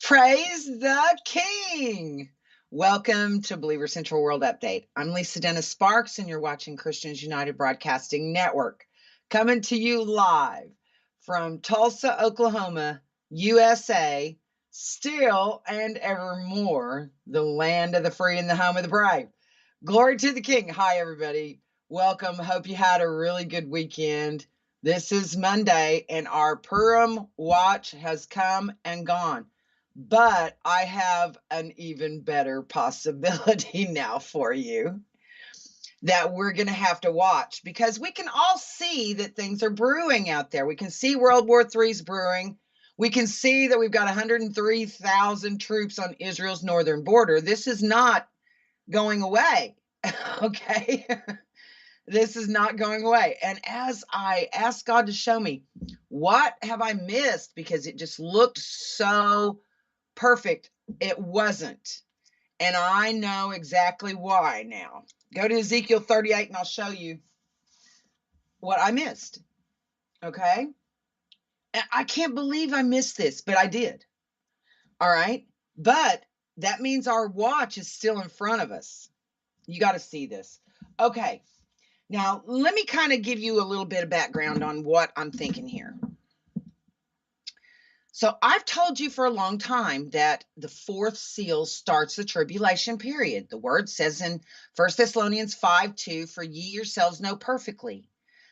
Praise the King. Welcome to Believer Central World Update. I'm Lisa Dennis Sparks, and you're watching Christians United Broadcasting Network, coming to you live from Tulsa, Oklahoma, USA, still and evermore, the land of the free and the home of the brave. Glory to the King. Hi, everybody. Welcome. Hope you had a really good weekend. This is Monday, and our Purim watch has come and gone. But I have an even better possibility now for you that we're going to have to watch, because we can all see that things are brewing out there. We can see World War III is brewing. We can see that we've got 103,000 troops on Israel's northern border. This is not going away, okay? This is not going away. And as I asked God to show me, what have I missed? Because it just looked so perfect. It wasn't. And I know exactly why now. Go to Ezekiel 38 and I'll show you what I missed. Okay? And I can't believe I missed this, but I did. All right? But that means our watch is still in front of us. You got to see this. Okay. Now, let me kind of give you a little bit of background on what I'm thinking here. So I've told you for a long time that the fourth seal starts the tribulation period. The word says in 1 Thessalonians 5:2, "For ye yourselves know perfectly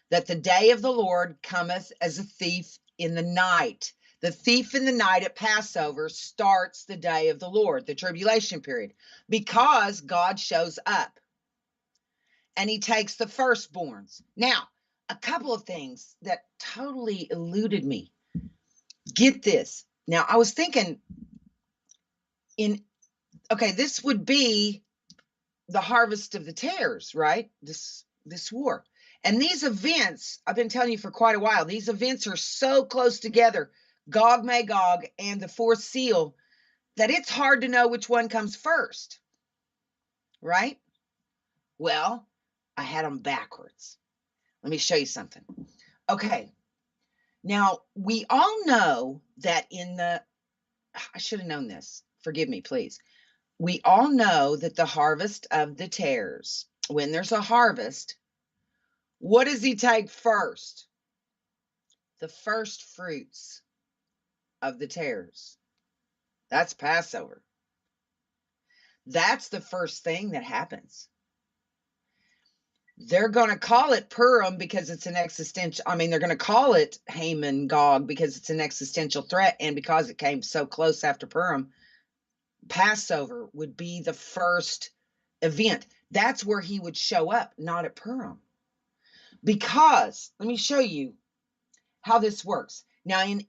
that the day of the Lord cometh as a thief in the night." The thief in the night at Passover starts the day of the Lord, the tribulation period, because God shows up and he takes the firstborns. Now, a couple of things that totally eluded me. Get this. Now, I was thinking this would be the harvest of the tares, right? This war. And these events, I've been telling you for quite a while, these events are so close together, Gog, Magog, and the fourth seal, that it's hard to know which one comes first, right? Well, I had them backwards. Let me show you something. Okay. Now, we all know that I should have known this. Forgive me, please. We all know that the harvest of the tares, when there's a harvest, what does he take first? The first fruits of the tares. That's Passover. That's the first thing that happens. They're going to call it Purim because it's an existential, they're going to call it Haman Gog because it's an existential threat. And because it came so close after Purim, Passover would be the first event. That's where he would show up, not at Purim. Because, let me show you how this works. Now, in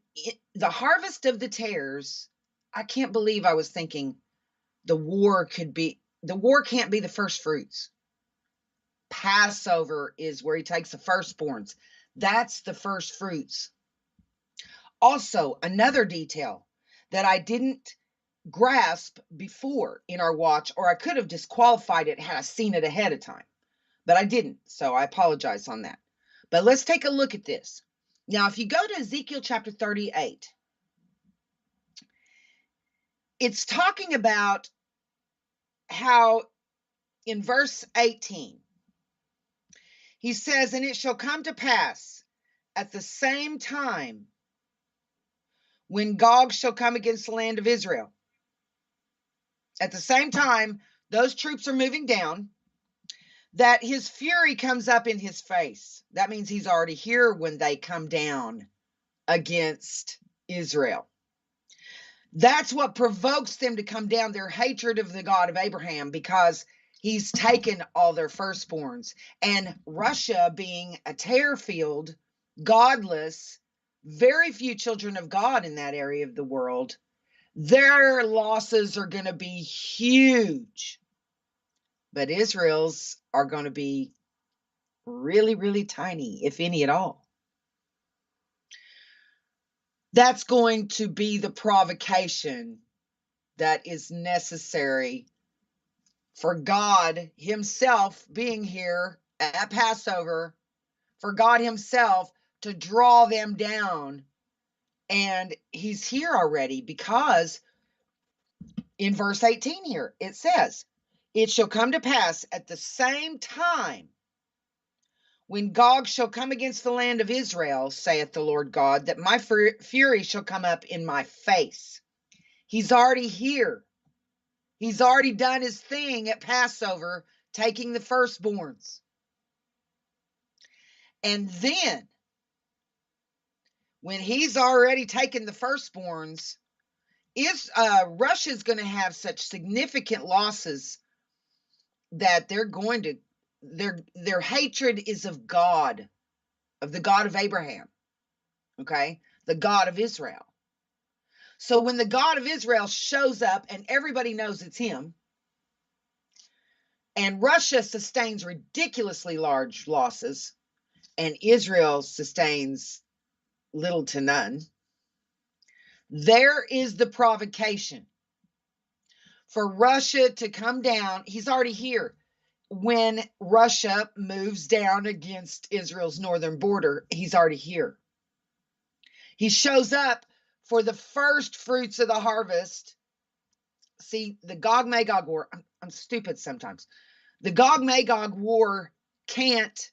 the harvest of the tares, I can't believe I was thinking the war can't be the first fruits. Passover is where he takes the firstborns. That's the first fruits. Also, another detail that I didn't grasp before in our watch, or I could have disqualified it had I seen it ahead of time, but I didn't, so I apologize on that. But let's take a look at this. Now, if you go to Ezekiel chapter 38, it's talking about how in verse 18, he says, "And it shall come to pass at the same time when Gog shall come against the land of Israel." at the same time those troops are moving down, that his fury comes up in his face. That means he's already here when they come down against Israel. That's what provokes them to come down, their hatred of the God of Abraham, because he's taken all their firstborns. And Russia being a tear field, godless, very few children of God in that area of the world, their losses are going to be huge. But Israel's are going to be really, really tiny, if any at all. That's going to be the provocation that is necessary for God himself being here at Passover, for God himself to draw them down. And he's here already, because in verse 18 here, it says, "It shall come to pass at the same time when Gog shall come against the land of Israel, saith the Lord God, that my fury shall come up in my face." He's already here. He's already done his thing at Passover, taking the firstborns. And then, when he's already taken the firstborns, Russia's going to have such significant losses that they're going to, their hatred is of God, of the God of Abraham, okay? The God of Israel. So when the God of Israel shows up and everybody knows it's him, and Russia sustains ridiculously large losses, and Israel sustains little to none, there is the provocation for Russia to come down. He's already here. When Russia moves down against Israel's northern border, he's already here. He shows up for the first fruits of the harvest. See, the Gog-Magog war, I'm stupid sometimes. The Gog-Magog war can't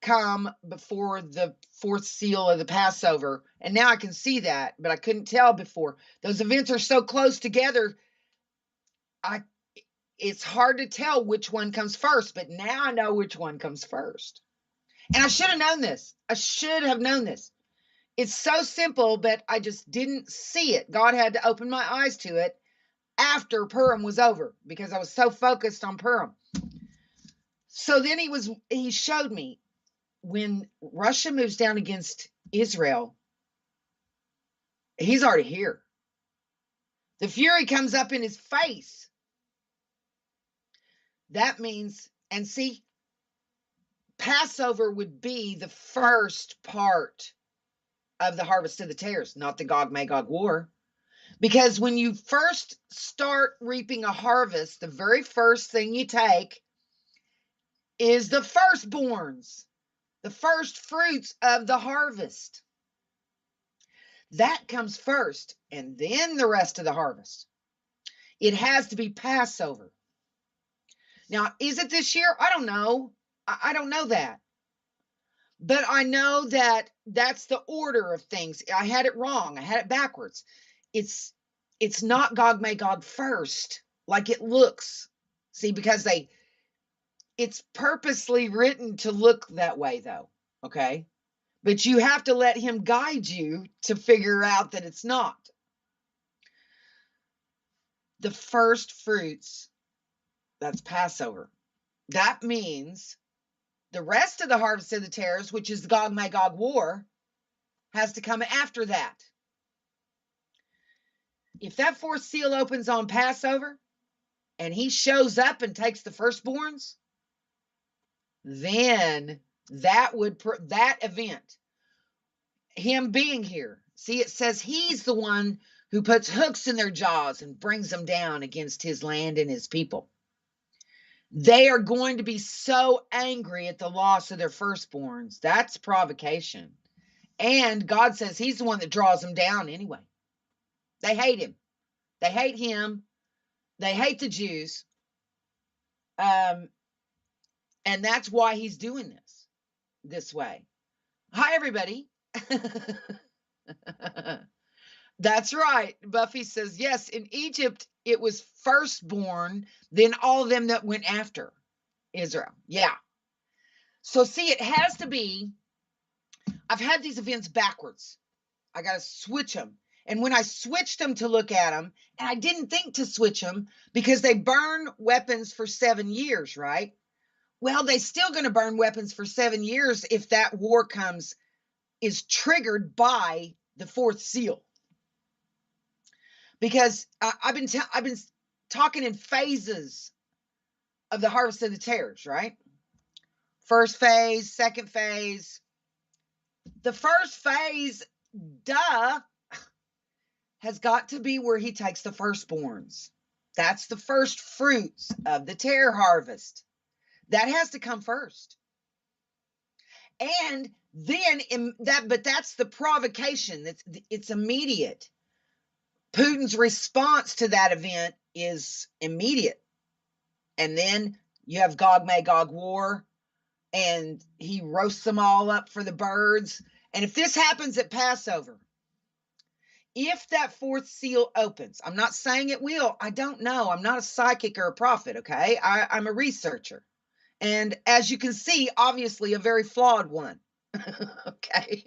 come before the fourth seal of the Passover. And now I can see that, but I couldn't tell before. Those events are so close together, it's hard to tell which one comes first, but now I know which one comes first. And I should have known this. I should have known this. It's so simple, but I just didn't see it. God had to open my eyes to it after Purim was over, because I was so focused on Purim. So then he showed me, when Russia moves down against Israel, he's already here. The fury comes up in his face. That means, and see, Passover would be the first part of the harvest of the tares, not the Gog-Magog war. Because when you first start reaping a harvest, the very first thing you take is the firstborns, the first fruits of the harvest. That comes first, and then the rest of the harvest. It has to be Passover. Now, is it this year? I don't know. I don't know that. But I know that that's the order of things. I had it wrong. I had it backwards. It's not Gog-Magog first, like it looks. See, because it's purposely written to look that way, though. Okay? But you have to let him guide you to figure out that it's not. The first fruits, that's Passover. That means the rest of the harvest of the tares, which is the Gog-Magog war, has to come after that. If that fourth seal opens on Passover and he shows up and takes the firstborns, then that event, him being here, see, it says he's the one who puts hooks in their jaws and brings them down against his land and his people. They are going to be so angry at the loss of their firstborns. That's provocation. And God says he's the one that draws them down anyway. They hate him. They hate him. They hate the Jews. And that's why he's doing this way. Hi, everybody. That's right. Buffy says, yes, in Egypt, it was firstborn, then all of them that went after Israel. Yeah. So, see, it has to be, I've had these events backwards. I got to switch them. And when I switched them to look at them, and I didn't think to switch them because they burn weapons for 7 years, right? Well, they still going to burn weapons for 7 years if that war is triggered by the fourth seal. Because I've been talking in phases of the harvest of the tares, right? First phase, second phase. The first phase, duh, has got to be where he takes the firstborns. That's the first fruits of the tare harvest. That has to come first. And then but that's the provocation. It's immediate. Putin's response to that event is immediate. And then you have Gog Magog war, and he roasts them all up for the birds. And if this happens at Passover, if that fourth seal opens, I'm not saying it will. I don't know. I'm not a psychic or a prophet, okay? I'm a researcher. And as you can see, obviously a very flawed one. Okay.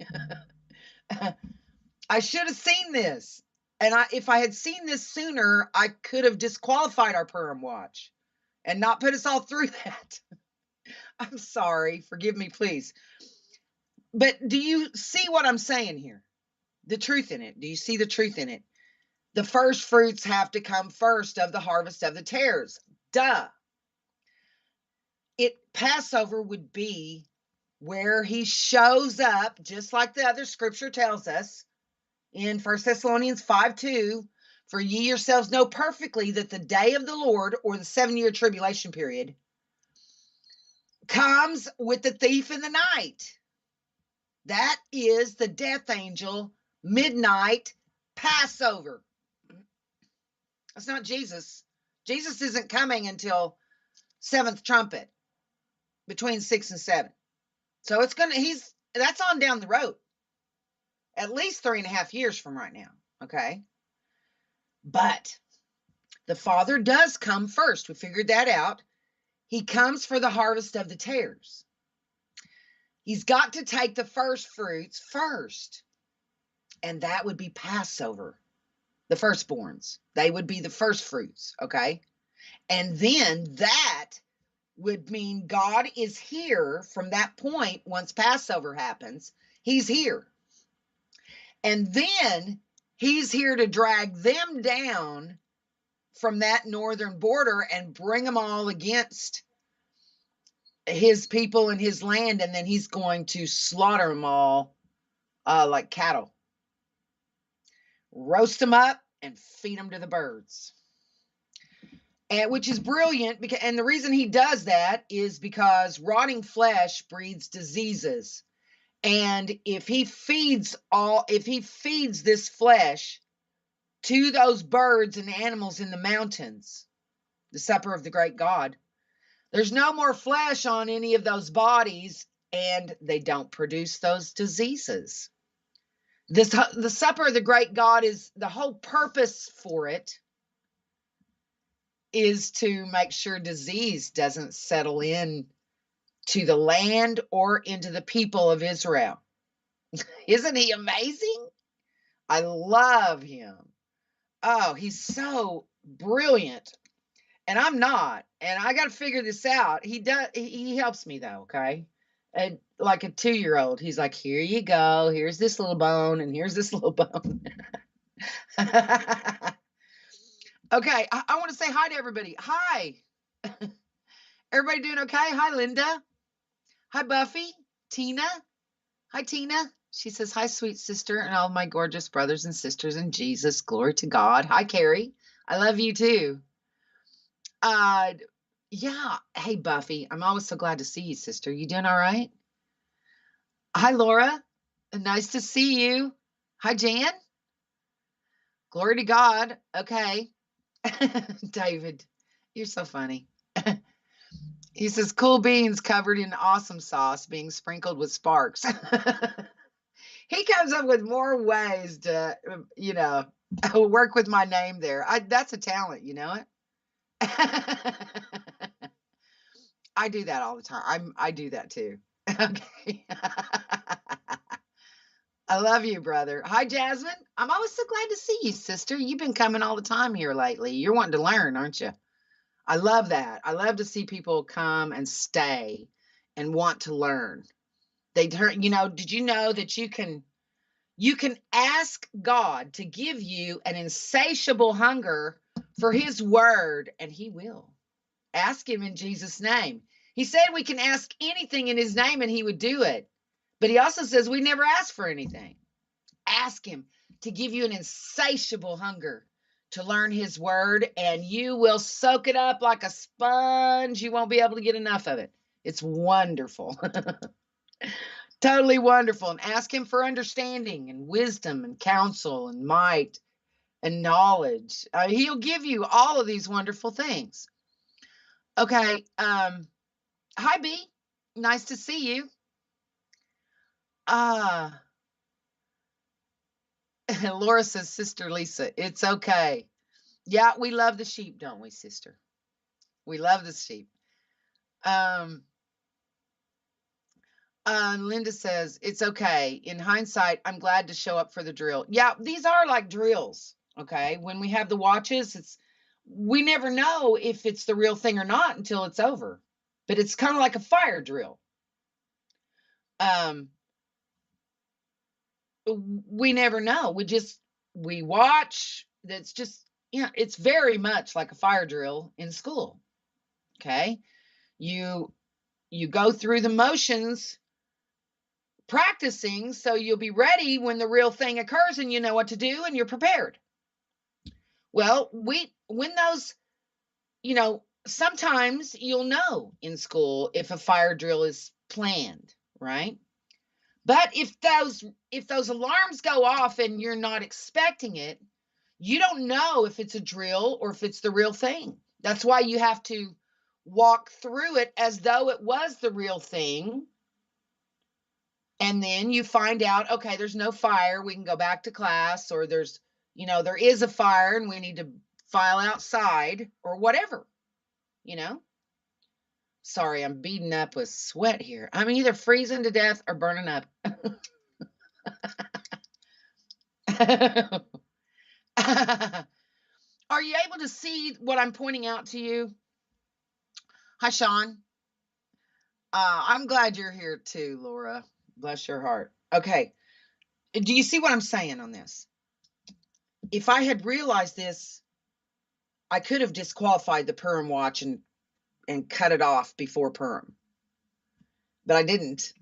I should have seen this. And if I had seen this sooner, I could have disqualified our Purim watch and not put us all through that. I'm sorry. Forgive me, please. But do you see what I'm saying here? The truth in it. Do you see the truth in it? The first fruits have to come first of the harvest of the tares. Duh. Passover would be where he shows up, just like the other scripture tells us in 1 Thessalonians 5:2, for ye yourselves know perfectly that the day of the Lord, or the 7-year tribulation period, comes with the thief in the night. That is the death angel, midnight Passover. That's not Jesus. Jesus isn't coming until 7th trumpet, between 6 and 7. So that's on down the road. At least 3.5 years from right now. Okay. But the Father does come first. We figured that out. He comes for the harvest of the tares. He's got to take the first fruits first. And that would be Passover. The firstborns. They would be the first fruits. Okay. And then that would mean God is here from that point. Once Passover happens, he's here. And then he's here to drag them down from that northern border and bring them all against his people and his land. And then he's going to slaughter them all like cattle. Roast them up and feed them to the birds. And which is brilliant, and the reason he does that is because rotting flesh breeds diseases. And if he feeds this flesh to those birds and animals in the mountains, the supper of the great God, there's no more flesh on any of those bodies, and they don't produce those diseases. The supper of the great God, is the whole purpose for it is to make sure disease doesn't settle in to the land or into the people of Israel. Isn't he amazing? I love him. Oh, he's so brilliant. And I'm not. And I got to figure this out. He helps me though, okay? And like a 2-year-old, he's like, here you go. Here's this little bone and here's this little bone. Okay, I want to say hi to everybody. Hi. Everybody doing okay? Hi, Linda. Hi, Buffy. Tina. Hi, Tina. She says, hi, sweet sister, and all my gorgeous brothers and sisters in Jesus. Glory to God. Hi, Carrie. I love you too. Yeah. Hey, Buffy. I'm always so glad to see you, sister. You doing all right? Hi, Laura. Nice to see you. Hi, Jan. Glory to God. Okay. David, you're so funny. He says, cool beans covered in awesome sauce being sprinkled with sparks. He comes up with more ways to, work with my name there. That's a talent, you know it? I do that all the time. I do that too. Okay. I love you, brother. Hi, Jasmine. I'm always so glad to see you, sister. You've been coming all the time here lately. You're wanting to learn, aren't you? I love that. I love to see people come and stay and want to learn. Did you know that you can ask God to give you an insatiable hunger for his word, and he will. Ask him in Jesus' name. He said we can ask anything in his name and he would do it. But he also says we never ask for anything. Ask him to give you an insatiable hunger to learn his word, and you will soak it up like a sponge. You won't be able to get enough of it. It's wonderful. Totally wonderful. And ask him for understanding and wisdom and counsel and might and knowledge. He'll give you all of these wonderful things. Okay. Hi, B. Nice to see you. Laura says, Sister Lisa, it's okay. Yeah, we love the sheep, don't we, sister? We love the sheep. Linda says, it's okay. In hindsight, I'm glad to show up for the drill. Yeah, these are like drills, okay? When we have the watches, we never know if it's the real thing or not until it's over. But it's kind of like a fire drill. We never know. We watch. That's just, it's very much like a fire drill in school. Okay. You go through the motions practicing so you'll be ready when the real thing occurs and you know what to do and you're prepared. Well, when those, sometimes you'll know in school if a fire drill is planned, right? But if those alarms go off and you're not expecting it, you don't know if it's a drill or if it's the real thing. That's why you have to walk through it as though it was the real thing. And then you find out, okay, there's no fire. We can go back to class, or there is a fire and we need to file outside or whatever, Sorry, I'm beating up with sweat here. I'm either freezing to death or burning up. Are you able to see what I'm pointing out to you? Hi, Sean. I'm glad you're here too, Laura. Bless your heart. Okay. Do you see what I'm saying on this? If I had realized this, I could have disqualified the Purim watch and cut it off before Purim. But I didn't.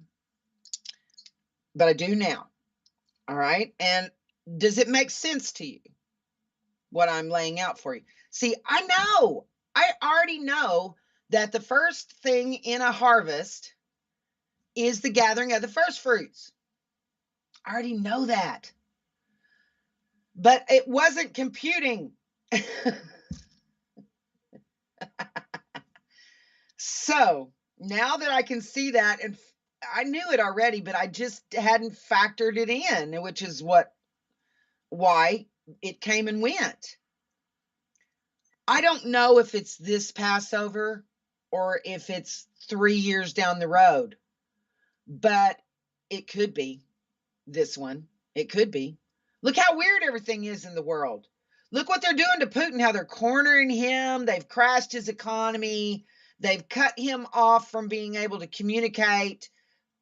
But I do now. All right. And does it make sense to you what I'm laying out for you? See, I already know that the first thing in a harvest is the gathering of the first fruits. I already know that. But it wasn't computing. So now that I can see that, and I knew it already, but I just hadn't factored it in, which is why it came and went. I don't know if it's this Passover or if it's 3 years down the road, but it could be this one. It could be. Look how weird everything is in the world. Look what they're doing to Putin, how they're cornering him. They've crashed his economy. They've cut him off from being able to communicate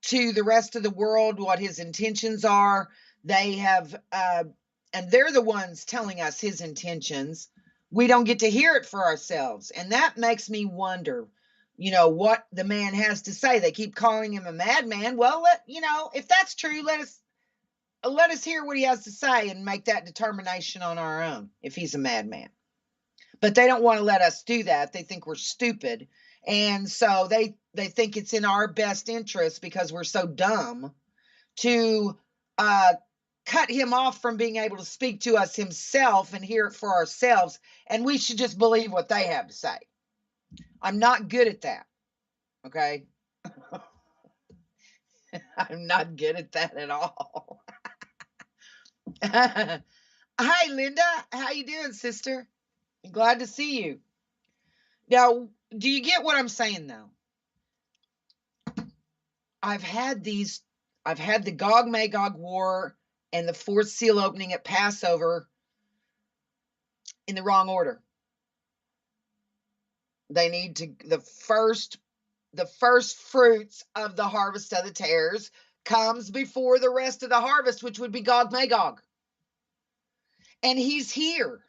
to the rest of the world what his intentions are. They have, and they're the ones telling us his intentions. We don't get to hear it for ourselves. And that makes me wonder, what the man has to say. They keep calling him a madman. Well, if that's true, let us hear what he has to say and make that determination on our own if he's a madman. But they don't want to let us do that. They think we're stupid. And so they think it's in our best interest, because we're so dumb, to cut him off from being able to speak to us himself and hear it for ourselves. And we should just believe what they have to say. I'm not good at that. Okay. I'm not good at that at all. Hi, Linda. How you doing, sister? Glad to see you. Now, do you get what I'm saying, though? I've had the Gog Magog war and the fourth seal opening at Passover in the wrong order. They need to the first fruits of the harvest of the tares comes before the rest of the harvest, which would be Gog Magog. And he's here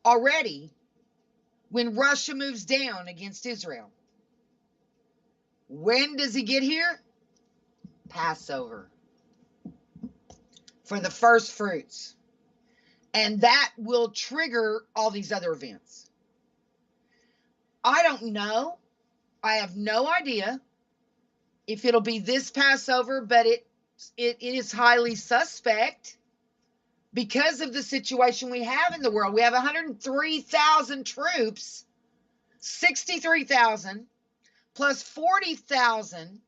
already when Russia moves down against Israel. When does he get here? Passover. For the first fruits. And that will trigger all these other events. I don't know. I have no idea if it'll be this Passover, but it is highly suspect because of the situation we have in the world. We have 103,000 troops, 63,000 plus 40,000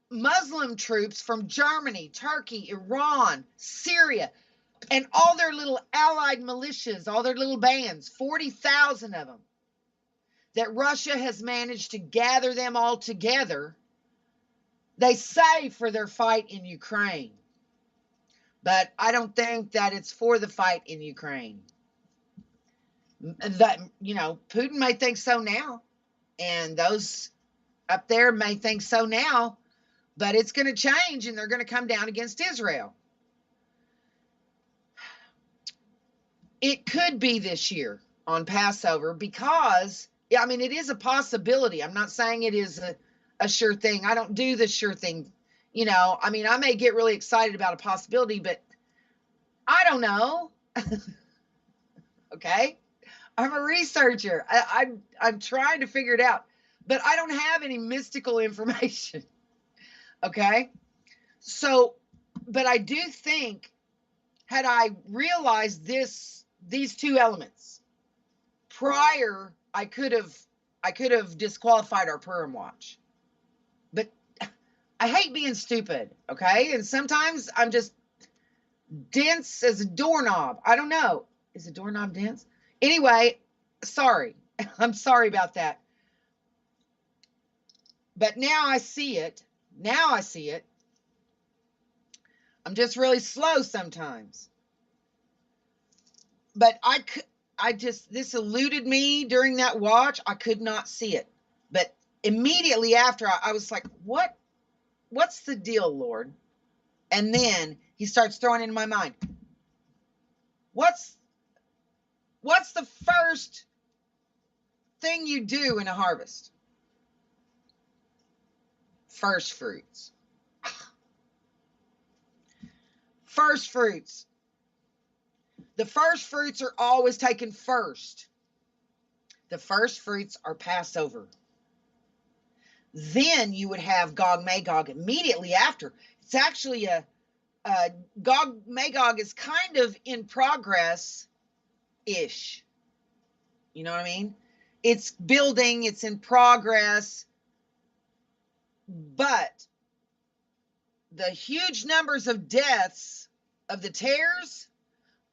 Muslim troops from Germany, Turkey, Iran, Syria, and all their little allied militias, all their little bands, 40,000 of them, that Russia has managed to gather them all together, they say, for their fight in Ukraine. But I don't think that it's for the fight in Ukraine. That, Putin may think so now, and those up there may think so now, but it's going to change, and they're going to come down against Israel. It could be this year on Passover because, it is a possibility. I'm not saying it is a sure thing. I don't do the sure thing. I may get really excited about a possibility, but I don't know. Okay? I'm a researcher. I'm trying to figure it out, but I don't have any mystical information. Okay? So, but I do think, had I realized these two elements prior, I could have disqualified our Purim watch. But I hate being stupid, okay? And sometimes I'm just dense as a doorknob. I don't know. Is a doorknob dense? Anyway, sorry. I'm sorry about that. But now I see it. I'm just really slow sometimes. But this eluded me during that watch. I could not see it. But immediately after, I was like, what's the deal, Lord? And then he starts throwing into my mind, what's the first thing you do in a harvest? First fruits. First fruits. The first fruits are always taken first. The first fruits are Passover. Then you would have Gog Magog immediately after. It's actually Gog Magog is kind of in progress-ish. You know what I mean? It's building, it's in progress, but the huge numbers of deaths of the tares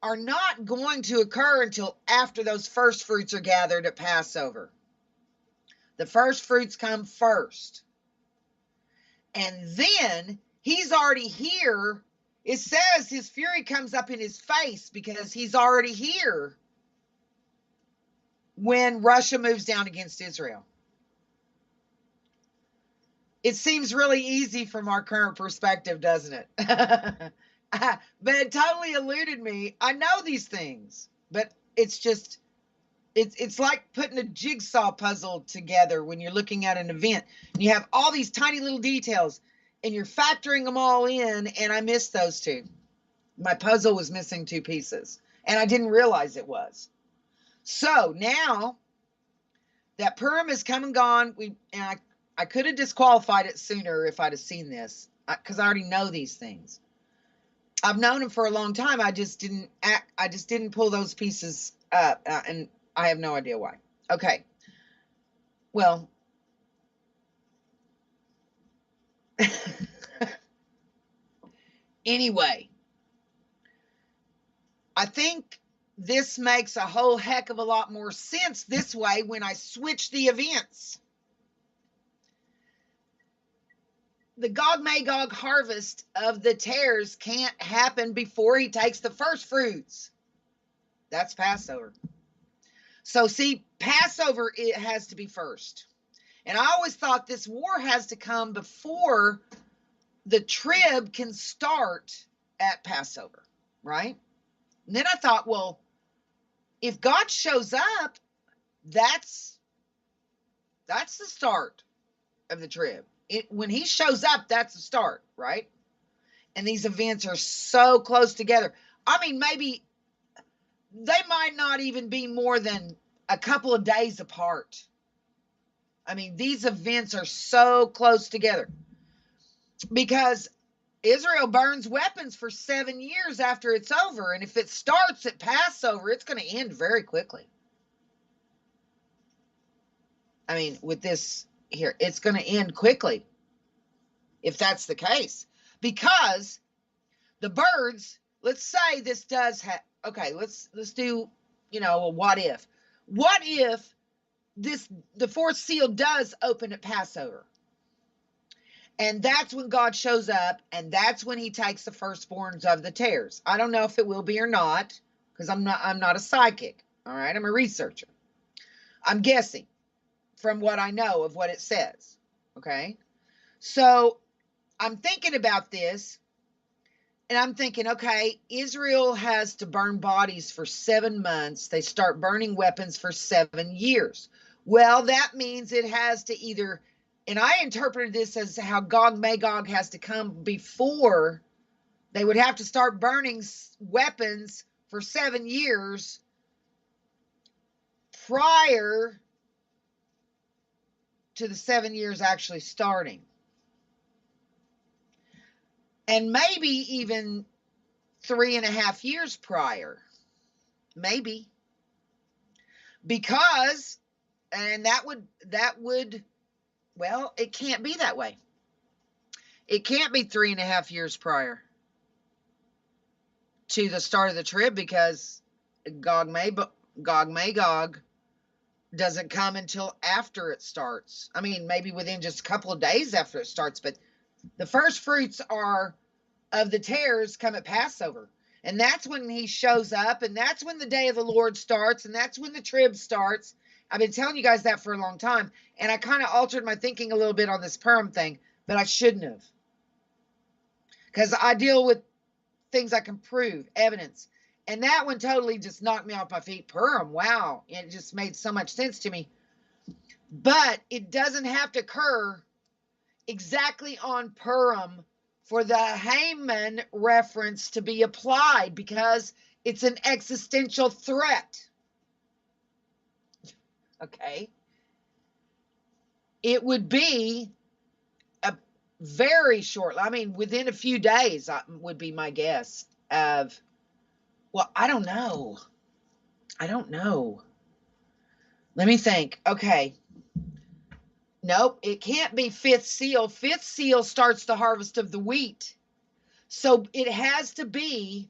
are not going to occur until after those first fruits are gathered at Passover. The first fruits come first. And then he's already here. It says his fury comes up in his face because he's already here when Russia moves down against Israel. It seems really easy from our current perspective, doesn't it? But it totally eluded me. I know these things, but it's just, it's like putting a jigsaw puzzle together when you're looking at an event. And you have all these tiny little details, and you're factoring them all in, and I missed those two. My puzzle was missing two pieces, and I didn't realize it was. So now that Purim has come and gone, I could have disqualified it sooner if I'd have seen this, because I already know these things. I've known them for a long time. I just didn't pull those pieces up, and I have no idea why. Okay. Well, anyway, I think this makes a whole heck of a lot more sense this way when I switch the events. The Gog-Magog harvest of the tares can't happen before he takes the first fruits. That's Passover. So see, Passover, it has to be first. And I always thought this war has to come before the trib can start at Passover, right? And then I thought, well, if God shows up, that's the start of the trib. When he shows up, that's the start, right? And these events are so close together. I mean, maybe they might not even be more than a couple of days apart. I mean, these events are so close together because Israel burns weapons for 7 years after it's over. And if it starts at Passover, it's going to end very quickly. I mean, with this here, it's going to end quickly if that's the case. Because the birds, let's say this does have, okay, let's do, a what if. What if the fourth seal does open at Passover? And that's when God shows up, and that's when he takes the firstborns of the tares. I don't know if it will be or not, because I'm not a psychic. All right, I'm a researcher. I'm guessing from what I know of what it says. Okay, so I'm thinking about this, and I'm thinking, okay, Israel has to burn bodies for 7 months. They start burning weapons for 7 years. Well, that means it has to either, and I interpreted this as how Gog-Magog has to come before. They would have to start burning weapons for 7 years prior to the 7 years actually starting. And maybe even 3.5 years prior. Maybe. Because, and that would, well, it can't be that way. It can't be 3.5 years prior to the start of the trib, because Gog-Magog doesn't come until after it starts. I mean, maybe within just a couple of days after it starts, but the first fruits of the tares come at Passover. And that's when he shows up, and that's when the day of the Lord starts, and that's when the trib starts. I've been telling you guys that for a long time, and I kind of altered my thinking a little bit on this Purim thing, but I shouldn't have. Because I deal with things I can prove, evidence. And that one totally just knocked me off my feet. Purim, wow. It just made so much sense to me. But it doesn't have to occur exactly on Purim for the Haman reference to be applied, because it's an existential threat. Okay. It would be a very short, I mean, within a few days would be my guess of, well, I don't know. Let me think. Okay. Nope, it can't be fifth seal. Fifth seal starts the harvest of the wheat. So it has to be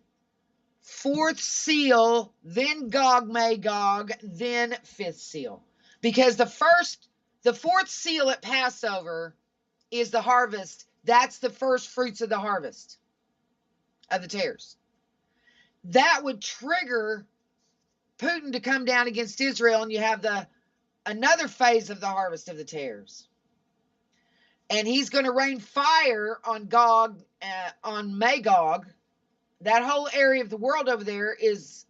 fourth seal, then Gog-Magog, then fifth seal. Because the fourth seal at Passover is the harvest. That's the first fruits of the harvest of the tares. That would trigger Putin to come down against Israel, and you have another phase of the harvest of the tares. And he's going to rain fire on on Magog. That whole area of the world over there is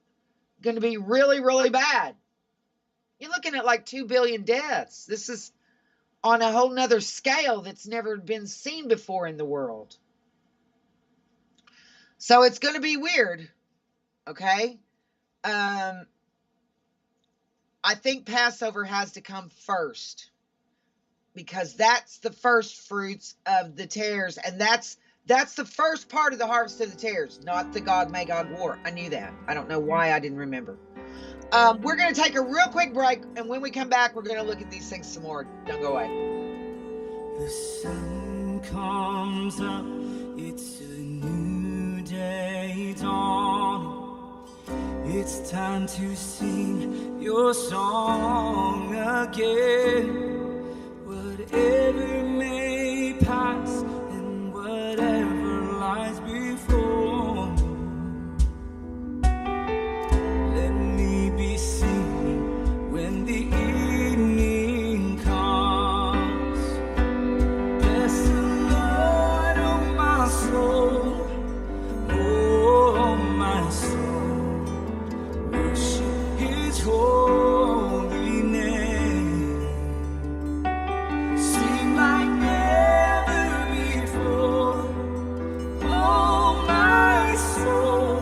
going to be really, really bad. You're looking at like 2 billion deaths. This is on a whole nother scale that's never been seen before in the world. So it's going to be weird. Okay. I think Passover has to come first, because that's the first fruits of the tares, and that's the first part of the harvest of the tares, not the Gog-Magog war. I knew that. I don't know why I didn't remember. We're going to take a real quick break, and when we come back, we're going to look at these things some more. Don't go away. The sun comes up, it's a new day dawning. It's time to sing your song again. Whatever may pass and whatever lies before, let me be singing when the evening comes. Bless the Lord, oh my soul, oh my soul, worship His holy name. Sing like never before, oh my soul,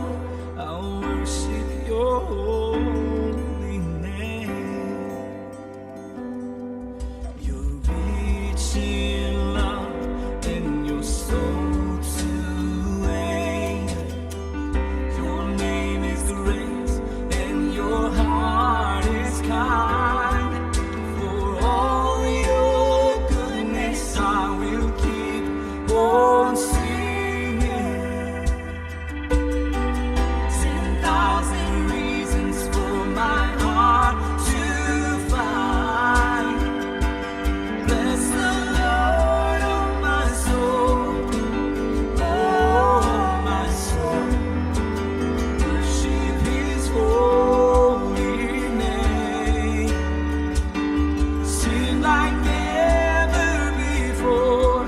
I'll worship your holy name. You're rich in love and you're so to anger. Your name is grace and your heart is kind. For all your goodness I will keep on singing. 10,000 reasons for my heart to find. Bless the Lord, oh my soul, oh my soul, worship His holy name. Sing like never before,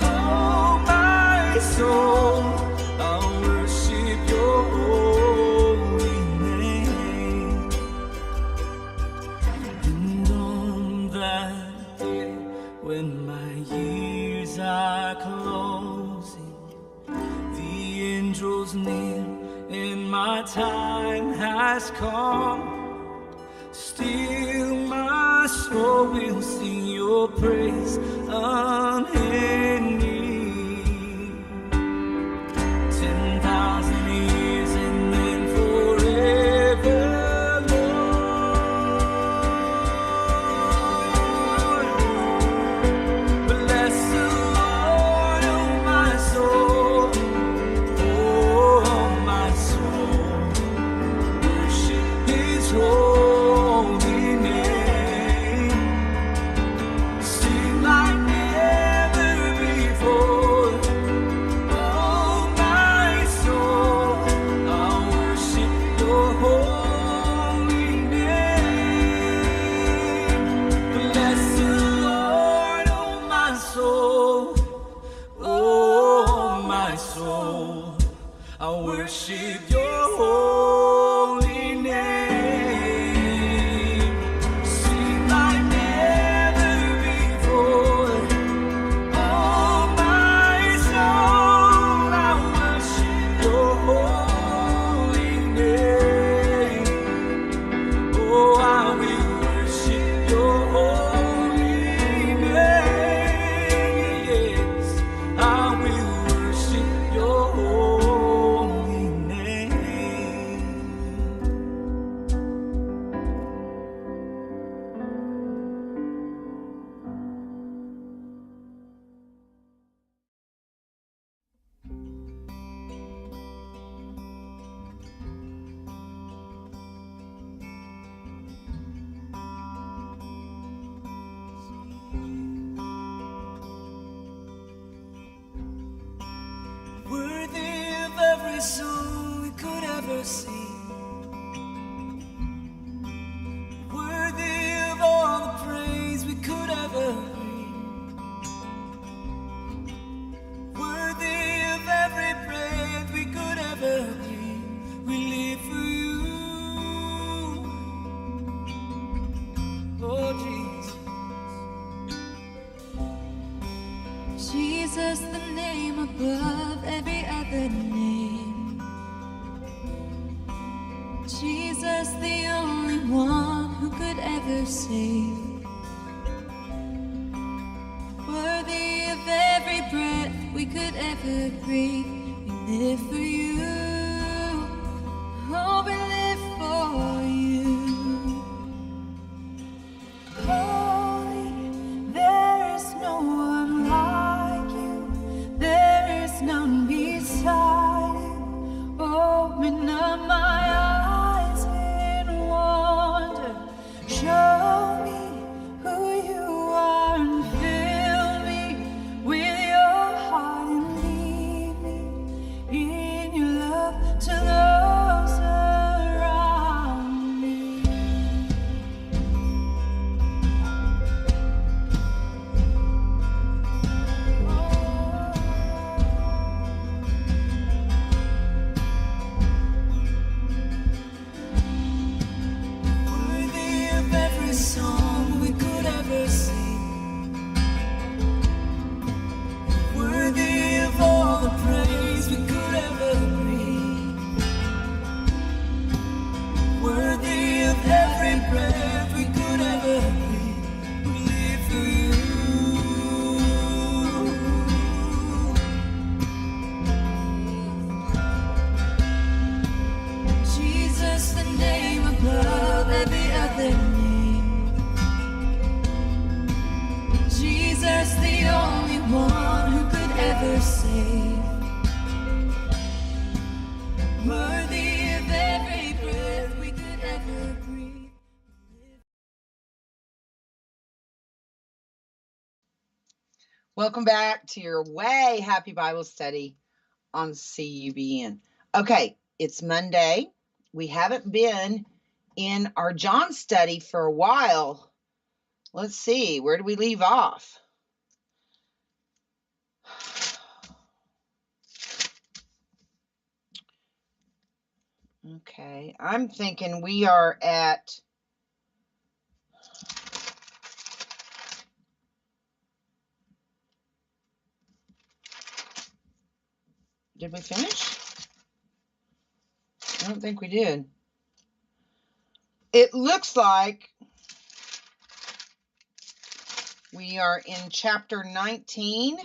oh my soul, I'll worship your holy name. And on that day when my years are closing, the angels near and my time has come, still my soul will sing your praise unending. 10,000 years and then forever, Lord. Bless the Lord, oh my soul, oh my soul, worship His holy name. Sing like never before, oh my soul, I'll worship your holy name. Bless the Lord, oh my soul, oh my soul, I'll worship your holy name. Sing like never before, oh my soul, I'll worship your holy name. Oh, I will worship your holy name. Yes, I will worship your holy name. Worthy of every song we could ever sing, worthy of all the praise we could ever bring, worthy of every breath we could ever breathe. We live for you, oh Jesus. Jesus, the name above every other name. Jesus, the only one who could ever save. Worthy of every breath we could ever breathe. We live for you. Oh, we live for you. Holy, there is no one like you. There is none beside you. Open up my eyes. Jesus, the only one who could ever save. Worthy of every breath we could ever breathe. Welcome back to your way happy Bible study on CUBN. Okay, it's Monday. We haven't been in our John study for a while. Let's see, where do we leave off? Okay, I'm thinking we are at did we finish? I don't think we did. It looks like we are in chapter 19.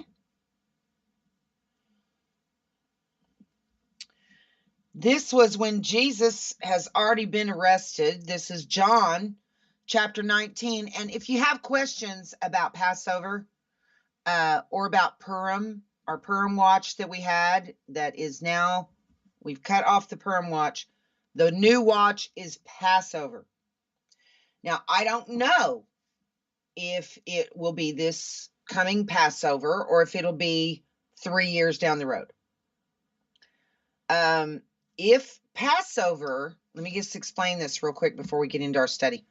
This was when Jesus has already been arrested. This is John chapter 19. And if you have questions about Passover or about Purim, our Purim watch that we had, that is now, we've cut off the Purim watch. The new watch is Passover. Now, I don't know if it will be this coming Passover or if it'll be 3 years down the road. If Passover, let me just explain this real quick before we get into our study.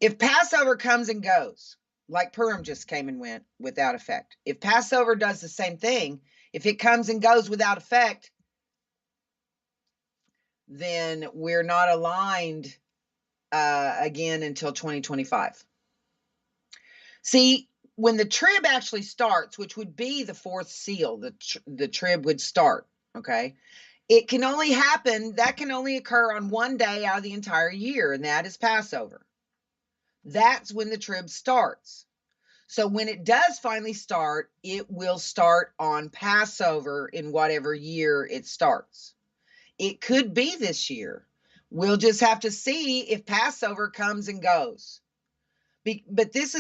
If Passover comes and goes, like Purim just came and went without effect. If Passover does the same thing, if it comes and goes without effect, then we're not aligned again until 2025. See, when the trib actually starts, which would be the fourth seal, the trib would start, okay? It can only happen, that can only occur on one day out of the entire year, and that is Passover. That's when the trib starts. So when it does finally start, it will start on Passover in whatever year it starts. It could be this year. We'll just have to see if Passover comes and goes. But this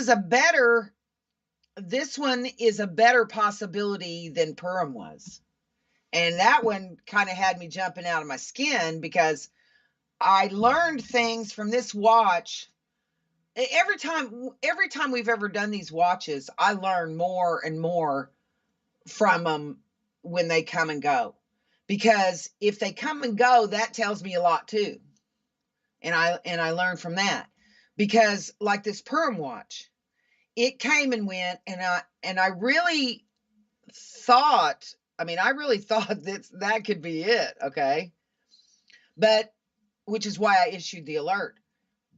one is a better possibility than Purim was. And that one kind of had me jumping out of my skin because I learned things from this watch. Every time we've ever done these watches, I learn more and more from them when they come and go. Because if they come and go, that tells me a lot too. And I learned from that. Because like this Purim watch, it came and went, and I really thought, that could be it, okay? But, which is why I issued the alert.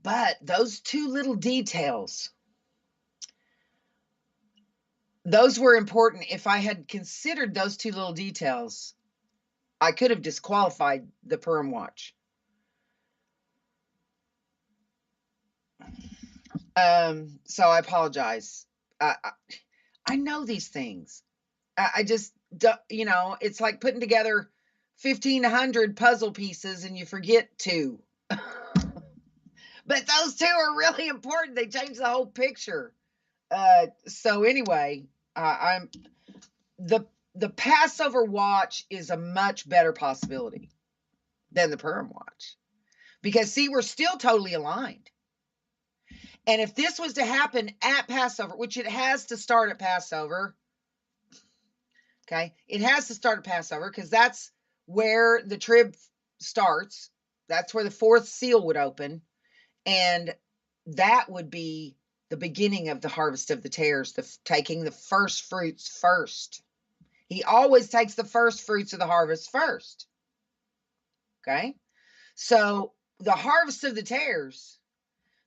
But those two little details, those were important. If I had considered those two little details, I could have disqualified the Purim watch. So I apologize. I know these things. I just, it's like putting together 1,500 puzzle pieces and you forget two. But those two are really important. They change the whole picture. So anyway, the Passover watch is a much better possibility than the Purim watch. Because see, we're still totally aligned. And if this was to happen at Passover, which it has to start at Passover, okay, it has to start at Passover because that's where the trib starts. That's where the fourth seal would open. And that would be the beginning of the harvest of the tares, taking the first fruits first. He always takes the first fruits of the harvest first. Okay, so the harvest of the tares,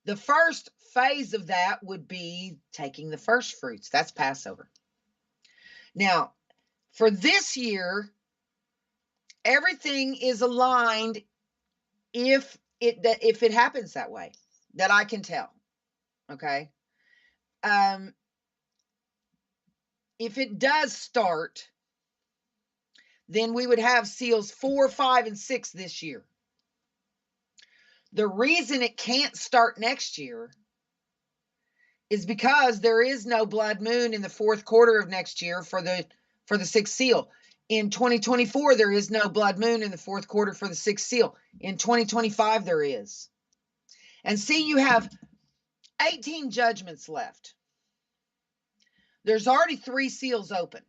the first phase of that would be taking the first fruits. That's Passover. Now, for this year, everything is aligned if it happens that way, that I can tell. Okay. If it does start, then we would have seals 4, 5, and 6 this year. The reason it can't start next year is because there is no blood moon in the fourth quarter of next year for the sixth seal. In 2024, there is no blood moon in the fourth quarter for the sixth seal. In 2025, there is. And see, you have 18 judgments left. There's already 3 seals open.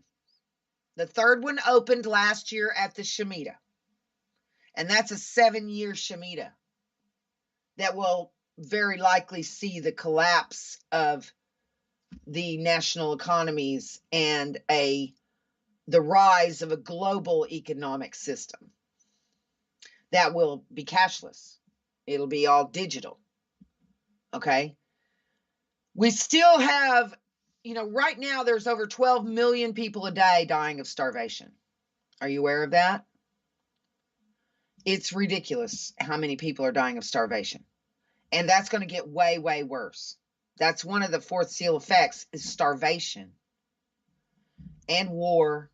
The third one opened last year at the Shemitah. And that's a 7-year Shemitah that will very likely see the collapse of the national economies and the rise of a global economic system that will be cashless. It'll be all digital. Okay. We still have, right now there's over 12 million people a day dying of starvation. Are you aware of that? It's ridiculous how many people are dying of starvation. And that's going to get way, way worse. That's one of the fourth seal effects is starvation and war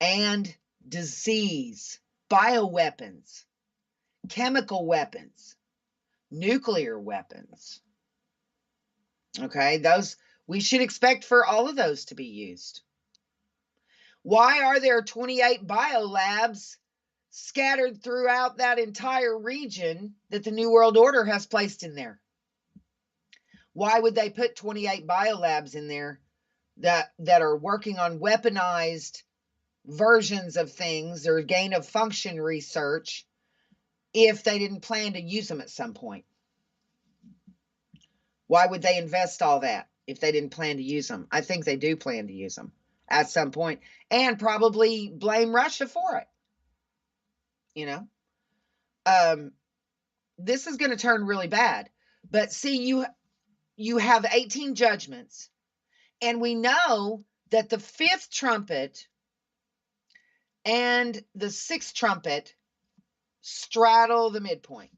and disease, bioweapons, chemical weapons, nuclear weapons. Okay, we should expect for all of those to be used. Why are there 28 biolabs scattered throughout that entire region that the New World Order has placed in there? Why would they put 28 biolabs in there that are working on weaponized versions of things or gain of function research if they didn't plan to use them at some point? Why would they invest all that if they didn't plan to use them? I think they do plan to use them at some point and probably blame Russia for it. This is going to turn really bad. But see, you have 18 judgments, and we know that the 5th trumpet and the 6th trumpet straddle the midpoint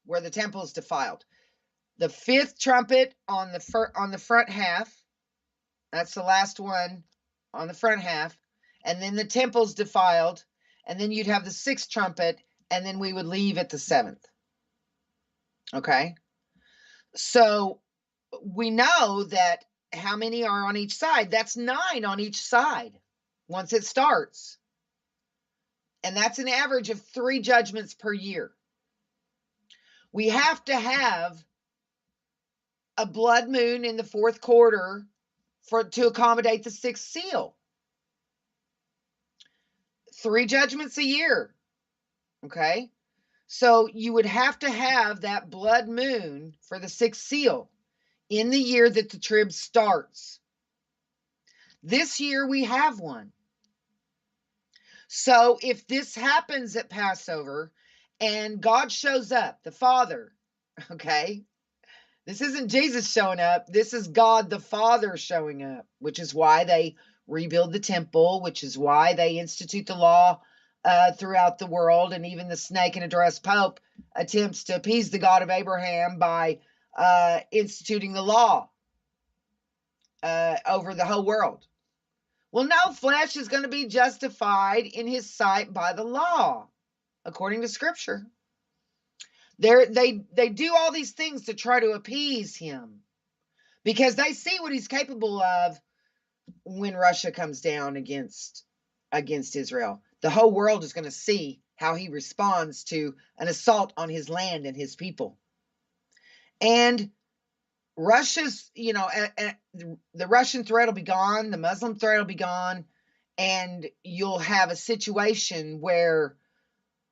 where the temple is defiled. The 5th trumpet on the front half, that's the last one on the front half, and then the temple's defiled, and then you'd have the 6th trumpet, and then we would leave at the 7th. Okay? So we know that how many are on each side? That's 9 on each side once it starts. And that's an average of 3 judgments per year. We have to have a blood moon in the fourth quarter to accommodate the 6th seal. 3 judgments a year. Okay? So you would have to have that blood moon for the 6th seal in the year that the trib starts. This year we have one. So if this happens at Passover and God shows up, the Father, okay? This isn't Jesus showing up. This is God the Father showing up, which is why they rebuild the temple, which is why they institute the law throughout the world. And even the snake and a dressed pope attempts to appease the God of Abraham by instituting the law over the whole world. Well, no flesh is going to be justified in his sight by the law, according to Scripture. They do all these things to try to appease him because they see what he's capable of when Russia comes down against Israel. The whole world is going to see how he responds to an assault on his land and his people. And Russia's, the Russian threat will be gone. The Muslim threat will be gone. And you'll have a situation where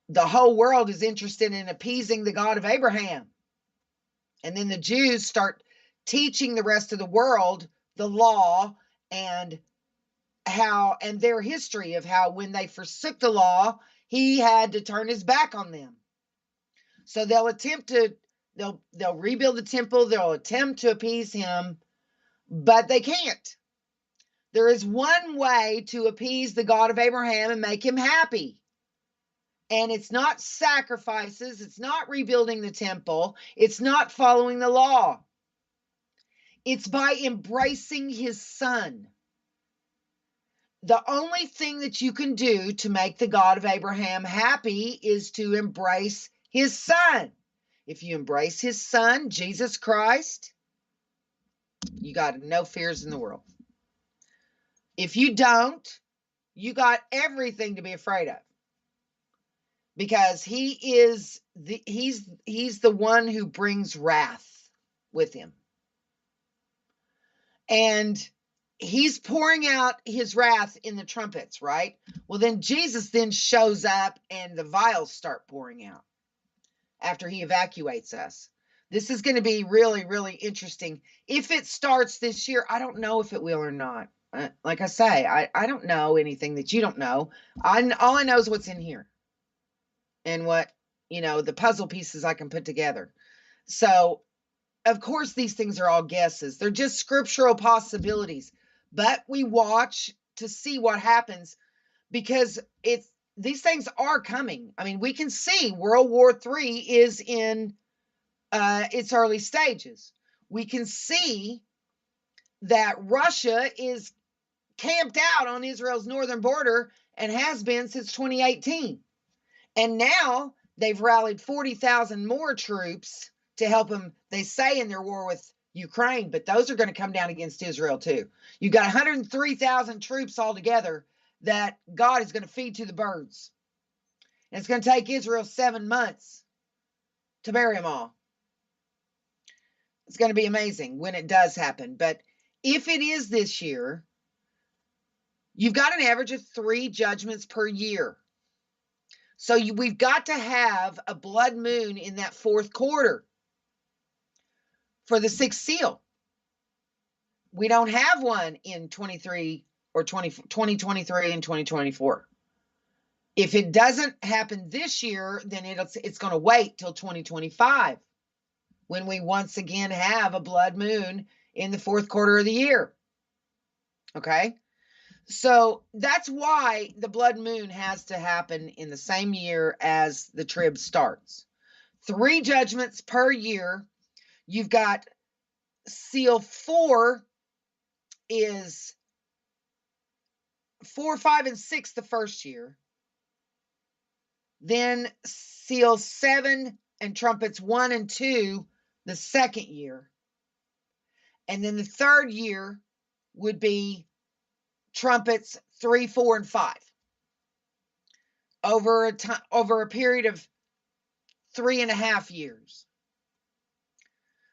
the whole world is interested in appeasing the God of Abraham. And then the Jews start teaching the rest of the world the law and their history of how when they forsook the law, he had to turn his back on them. So they'll rebuild the temple. They'll attempt to appease him, but they can't. There is one way to appease the God of Abraham and make him happy. And it's not sacrifices. It's not rebuilding the temple. It's not following the law. It's by embracing his son. The only thing that you can do to make the God of Abraham happy is to embrace his son. If you embrace his son, Jesus Christ, You got no fears in the world. If you don't, you got everything to be afraid of. Because he's the one who brings wrath with him. And he's pouring out his wrath in the trumpets, right? Well, then Jesus then shows up and the vials start pouring out after he evacuates us. This is going to be really, really interesting. If it starts this year, I don't know if it will or not. Like I say, I don't know anything that you don't know. All I know is what's in here and what, the puzzle pieces I can put together. So, of course, these things are all guesses. They're just scriptural possibilities. But we watch to see what happens because these things are coming. I mean, we can see World War III is in its early stages. We can see that Russia is camped out on Israel's northern border and has been since 2018. And now they've rallied 40,000 more troops to help them, they say, in their war with Ukraine, but those are going to come down against Israel too. You've got 103,000 troops altogether that God is going to feed to the birds. And it's going to take Israel 7 months to bury them all. It's going to be amazing when it does happen. But if it is this year, you've got an average of 3 judgments per year. So we've got to have a blood moon in that 4th quarter for the 6th seal. We don't have one in 2023 and 2024. If it doesn't happen this year, then it's going to wait till 2025 when we once again have a blood moon in the 4th quarter of the year. Okay? So that's why the blood moon has to happen in the same year as the trib starts. 3 judgments per year. You've got seal 4 is 4, 5, and 6 the first year. Then seal 7 and trumpets 1 and 2 the second year. And then the 3rd year would be trumpets 3, 4, and 5 over a period of 3.5 years.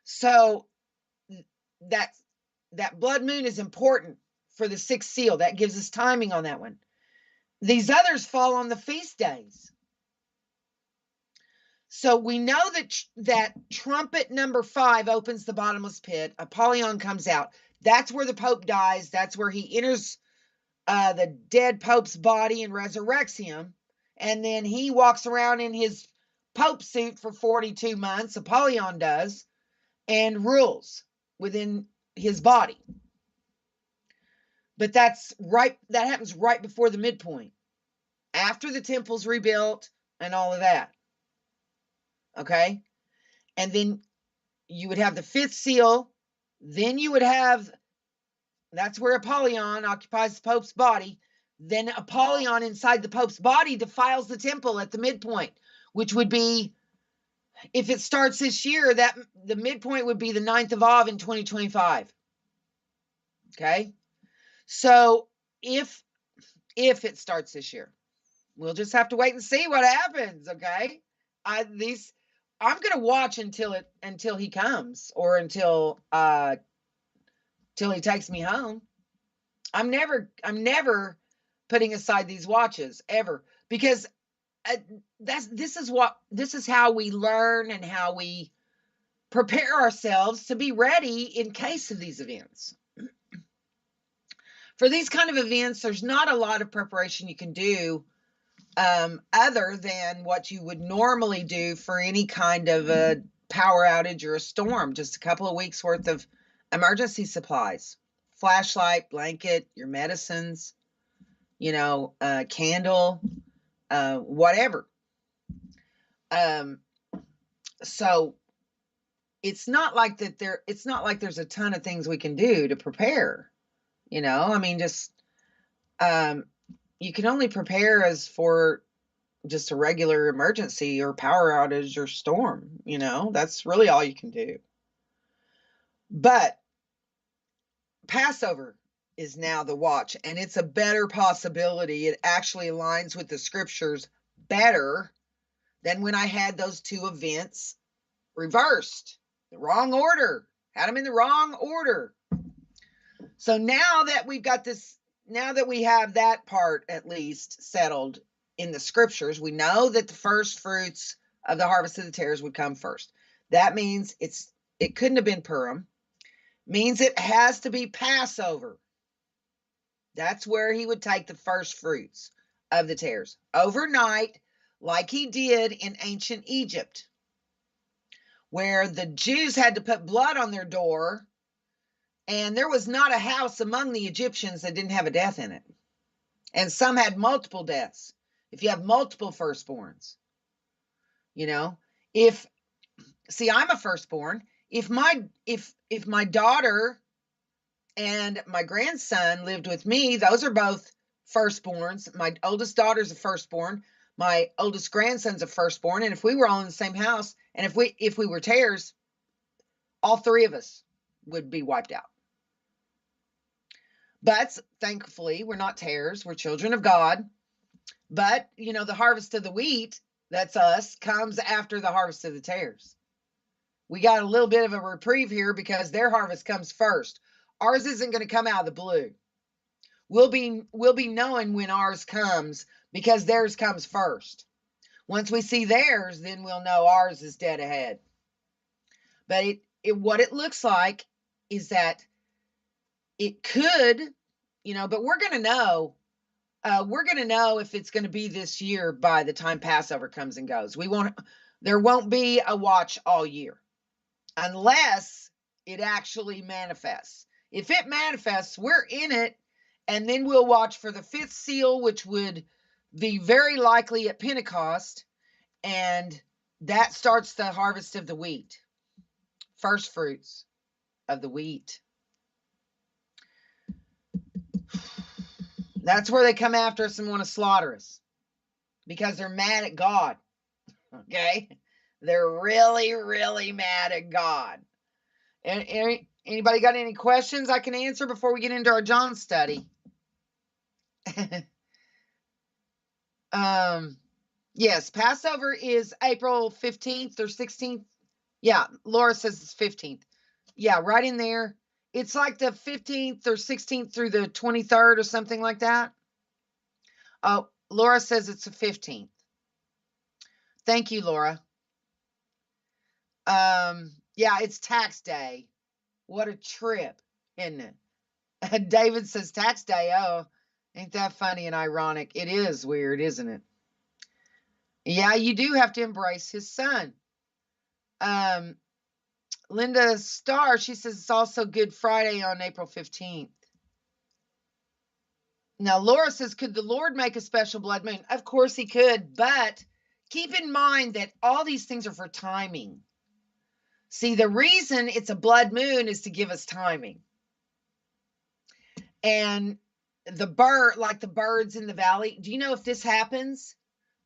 So that blood moon is important for the 6th seal. That gives us timing on that one. These others fall on the feast days. So we know that trumpet number 5 opens the bottomless pit. Apollyon comes out. That's where the Pope dies. That's where he enters the dead Pope's body and resurrects him. And then he walks around in his Pope suit for 42 months, Apollyon does, and rules within his body. But that happens right before the midpoint, after the temple's rebuilt and all of that. Okay? And then you would have the 5th seal. Then you would have, that's where Apollyon occupies the Pope's body. Then Apollyon inside the Pope's body defiles the temple at the midpoint, which would be, if it starts this year, that the midpoint would be the 9th of Av in 2025. Okay? So if it starts this year, we'll just have to wait and see what happens, okay? I'm going to watch until he comes, or until he takes me home. I'm never putting aside these watches ever, because this is how we learn and how we prepare ourselves to be ready in case of these events. For these kind of events, there's not a lot of preparation you can do other than what you would normally do for any kind of a power outage or a storm. Just a couple of weeks worth of emergency supplies, flashlight, blanket, your medicines, candle, whatever. So it's not like there's a ton of things we can do to prepare. You can only prepare as for just a regular emergency or power outage or storm. That's really all you can do. But Passover is now the watch, and it's a better possibility. It actually aligns with the scriptures better than when I had those two events reversed, the wrong order, had them in the wrong order. So now that we've got this, now that we have that part at least settled in the scriptures, we know that the first fruits of the harvest of the tares would come first. That means it couldn't have been Purim. Means it has to be Passover. That's where he would take the first fruits of the tares overnight, like he did in ancient Egypt, where the Jews had to put blood on their door, and there was not a house among the Egyptians that didn't have a death in it. And some had multiple deaths. If you have multiple firstborns, you know, I'm a firstborn. If my daughter and my grandson lived with me, those are both firstborns. My oldest daughter's a firstborn. My oldest grandson's a firstborn. And if we were all in the same house, and if we were tares, all three of us would be wiped out. But thankfully, we're not tares. We're children of God. But, you know, the harvest of the wheat, that's us, comes after the harvest of the tares. We got a little bit of a reprieve here because their harvest comes first. Ours isn't going to come out of the blue. We'll be knowing when ours comes because theirs comes first. Once we see theirs, then we'll know ours is dead ahead. But what it looks like is that it could, you know, but we're going to know. We're going to know if it's going to be this year by the time Passover comes and goes. There won't be a watch all year unless it actually manifests. If it manifests, we're in it, and then we'll watch for the fifth seal, which would be very likely at Pentecost, and that starts the harvest of the wheat, first fruits of the wheat. That's where they come after us and want to slaughter us because they're mad at God. Okay? They're really, really mad at God. And anybody got any questions I can answer before we get into our John study? Yes, Passover is April 15th or 16th. Yeah, Laura says it's 15th. Yeah, right in there. It's like the 15th or 16th through the 23rd or something like that. Oh, Laura says it's the 15th. Thank you, Laura. Yeah, it's tax day. What a trip, isn't it? David says tax day. Oh, ain't that funny and ironic? It is weird, isn't it? Yeah, you do have to embrace his son. Linda Starr, she says it's also Good Friday on April 15th. Now, Laura says, could the Lord make a special blood moon? Of course he could, but keep in mind that all these things are for timing. See, the reason it's a blood moon is to give us timing. And the birds in the valley, do you know if this happens?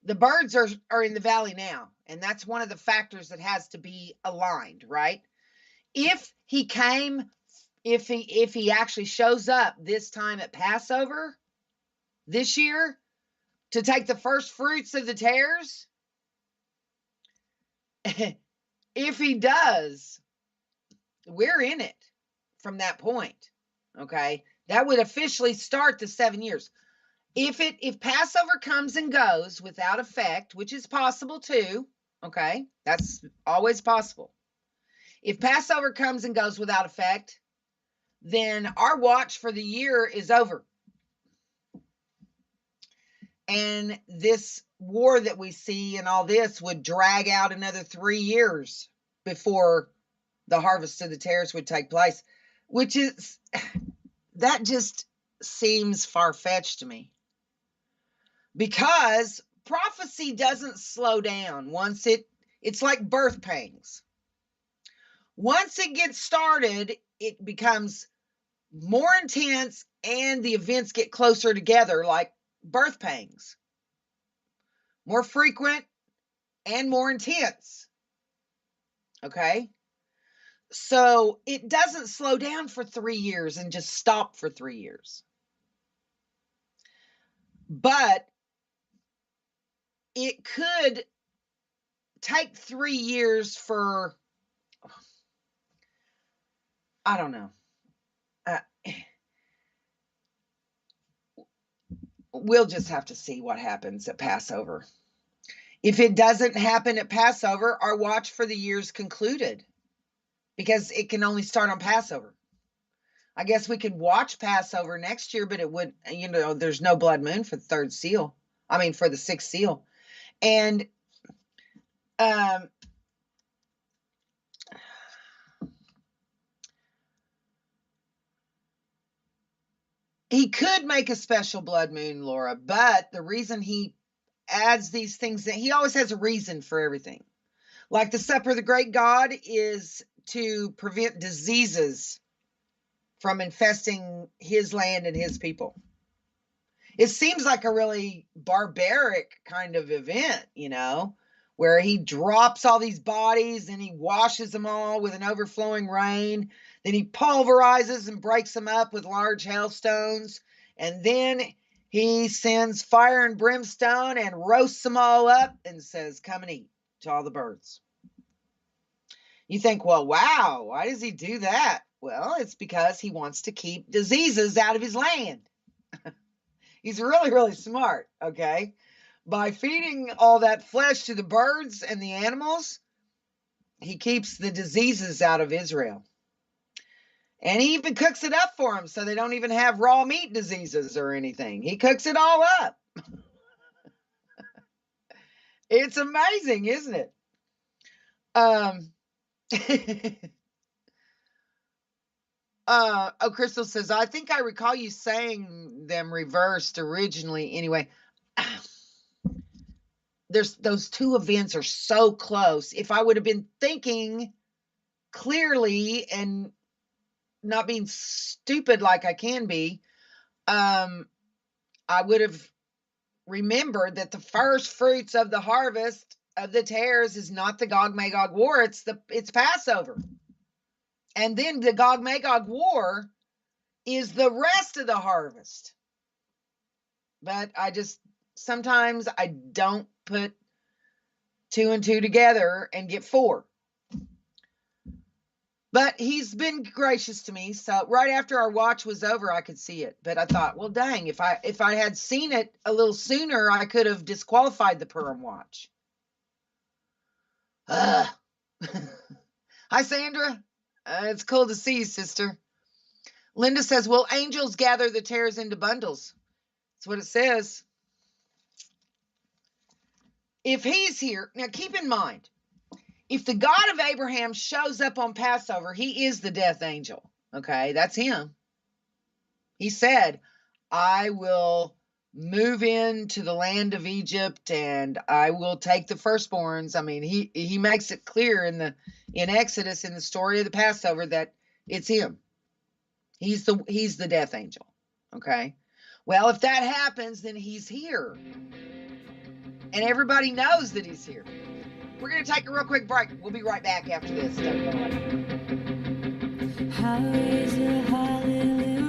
The birds are in the valley now, and that's one of the factors that has to be aligned, right? If he actually shows up this time at Passover this year to take the first fruits of the tares, if he does, we're in it from that point. Okay, that would officially start the 7 years. If Passover comes and goes without effect, which is possible too, okay, that's always possible. If Passover comes and goes without effect, then our watch for the year is over. And this war that we see and all this would drag out another 3 years before the harvest of the tares would take place, that just seems far-fetched to me. Because prophecy doesn't slow down once it's like birth pangs. Once it gets started, it becomes more intense and the events get closer together like birth pangs. More frequent and more intense. Okay? So it doesn't slow down for 3 years and just stop for 3 years. But it could take 3 years for, I don't know. We'll just have to see what happens at Passover. If it doesn't happen at Passover, our watch for the year's concluded, because it can only start on Passover. I guess we could watch Passover next year, but it would, there's no blood moon for the third seal. I mean, for the sixth seal. And he could make a special blood moon, Laura, but the reason he adds these things, that he always has a reason for everything. Like the Supper of the Great God is to prevent diseases from infesting his land and his people. It seems like a really barbaric kind of event, where he drops all these bodies and he washes them all with an overflowing rain. Then he pulverizes and breaks them up with large hailstones. And then he sends fire and brimstone and roasts them all up and says, "Come and eat," to all the birds. You think, well, wow, why does he do that? Well, it's because he wants to keep diseases out of his land. He's really, really smart, okay? By feeding all that flesh to the birds and the animals, he keeps the diseases out of Israel. And he even cooks it up for them so they don't even have raw meat diseases or anything. He cooks it all up. It's amazing, isn't it? Crystal says, I think I recall you saying them reversed originally. Anyway, those two events are so close. If I would have been thinking clearly and not being stupid like I can be, I would have remembered that the first fruits of the harvest of the tares is not the Gog-Magog war, it's Passover. And then the Gog-Magog war is the rest of the harvest. But sometimes I don't put 2 and 2 together and get 4. But he's been gracious to me. So right after our watch was over, I could see it. But I thought, well, dang, if I had seen it a little sooner, I could have disqualified the Purim watch. Hi, Sandra. It's cool to see you, sister. Linda says, will angels gather the tares into bundles? That's what it says. If he's here, now keep in mind, if the God of Abraham shows up on Passover, he is the death angel. Okay, that's him. He said, I will move into the land of Egypt and I will take the firstborns. I mean, he makes it clear in Exodus, in the story of the Passover, that it's him. He's the death angel. Okay. Well, if that happens, then he's here. And everybody knows that he's here. We're going to take a real quick break. We'll be right back after this. Don't go away. How is it, hallelujah,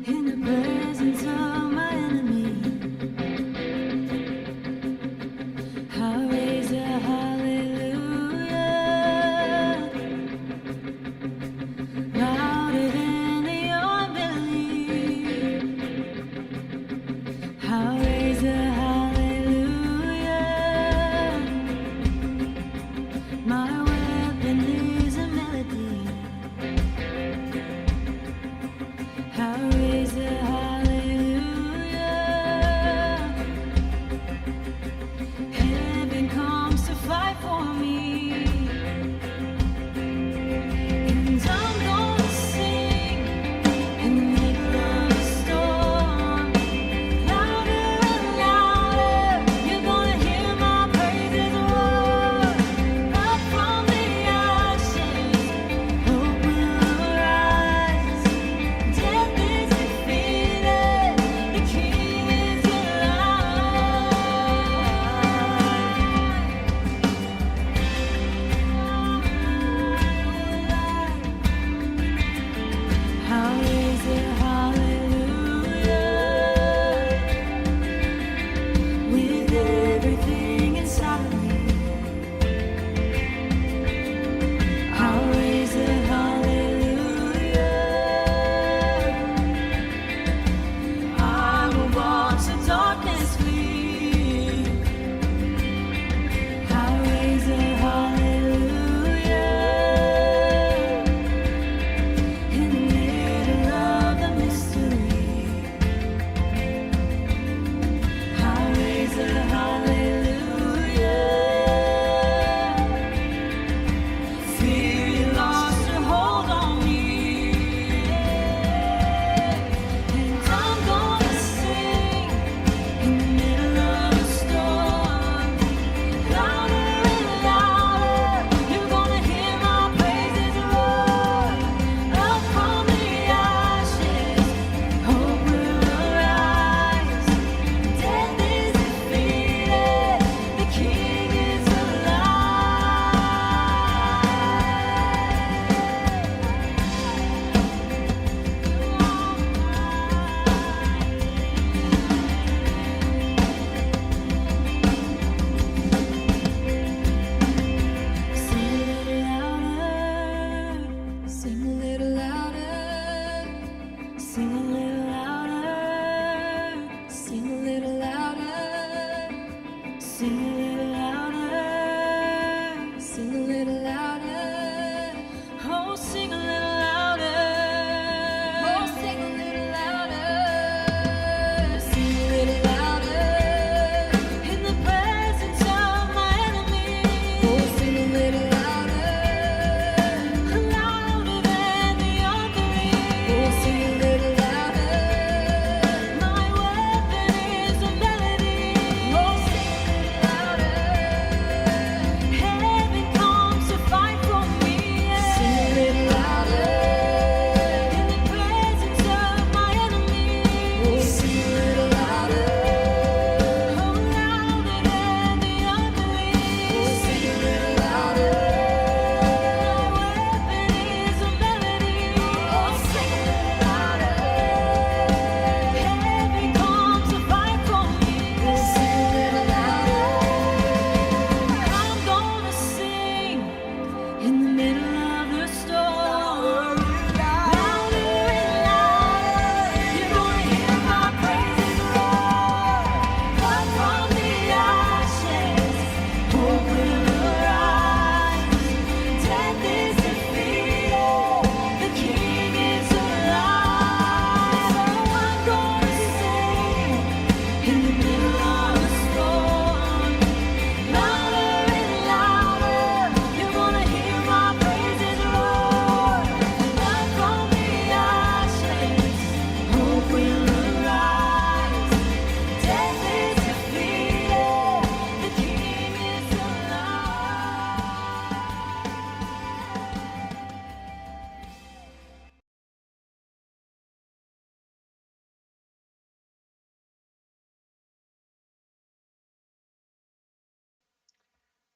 in the presence of my enemy? How is it, hallelujah, louder than the unbelief? How is it, hallelujah, my weapon is a melody.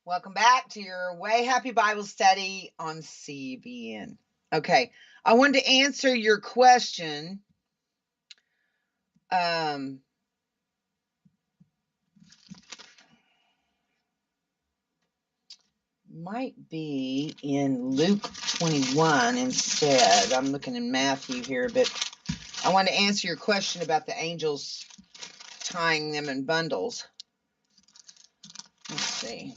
Welcome back to your Way Happy Bible Study on CBN. Okay, I wanted to answer your question. Might be in Luke 21 instead. I'm looking in Matthew here, but I want to answer your question about the angels tying them in bundles. Let's see.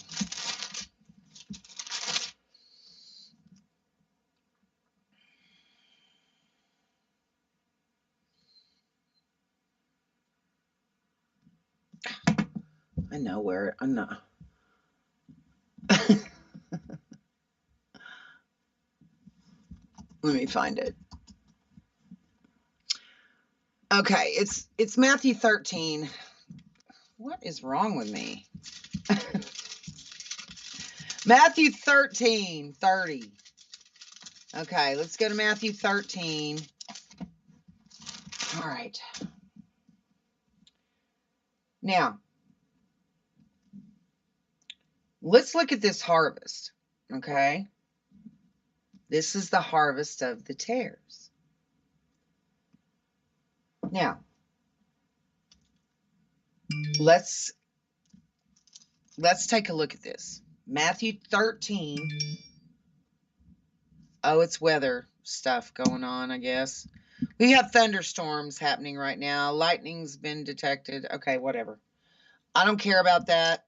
I know where I'm not. Let me find it. Okay, it's Matthew 13. What is wrong with me? Matthew 13:30. Okay, let's go to Matthew 13. All right. Now, let's look at this harvest, okay? This is the harvest of the tares. Now, let's take a look at this. Matthew 13. Oh, it's weather stuff going on, I guess. We have thunderstorms happening right now. Lightning's been detected. Okay, whatever. I don't care about that.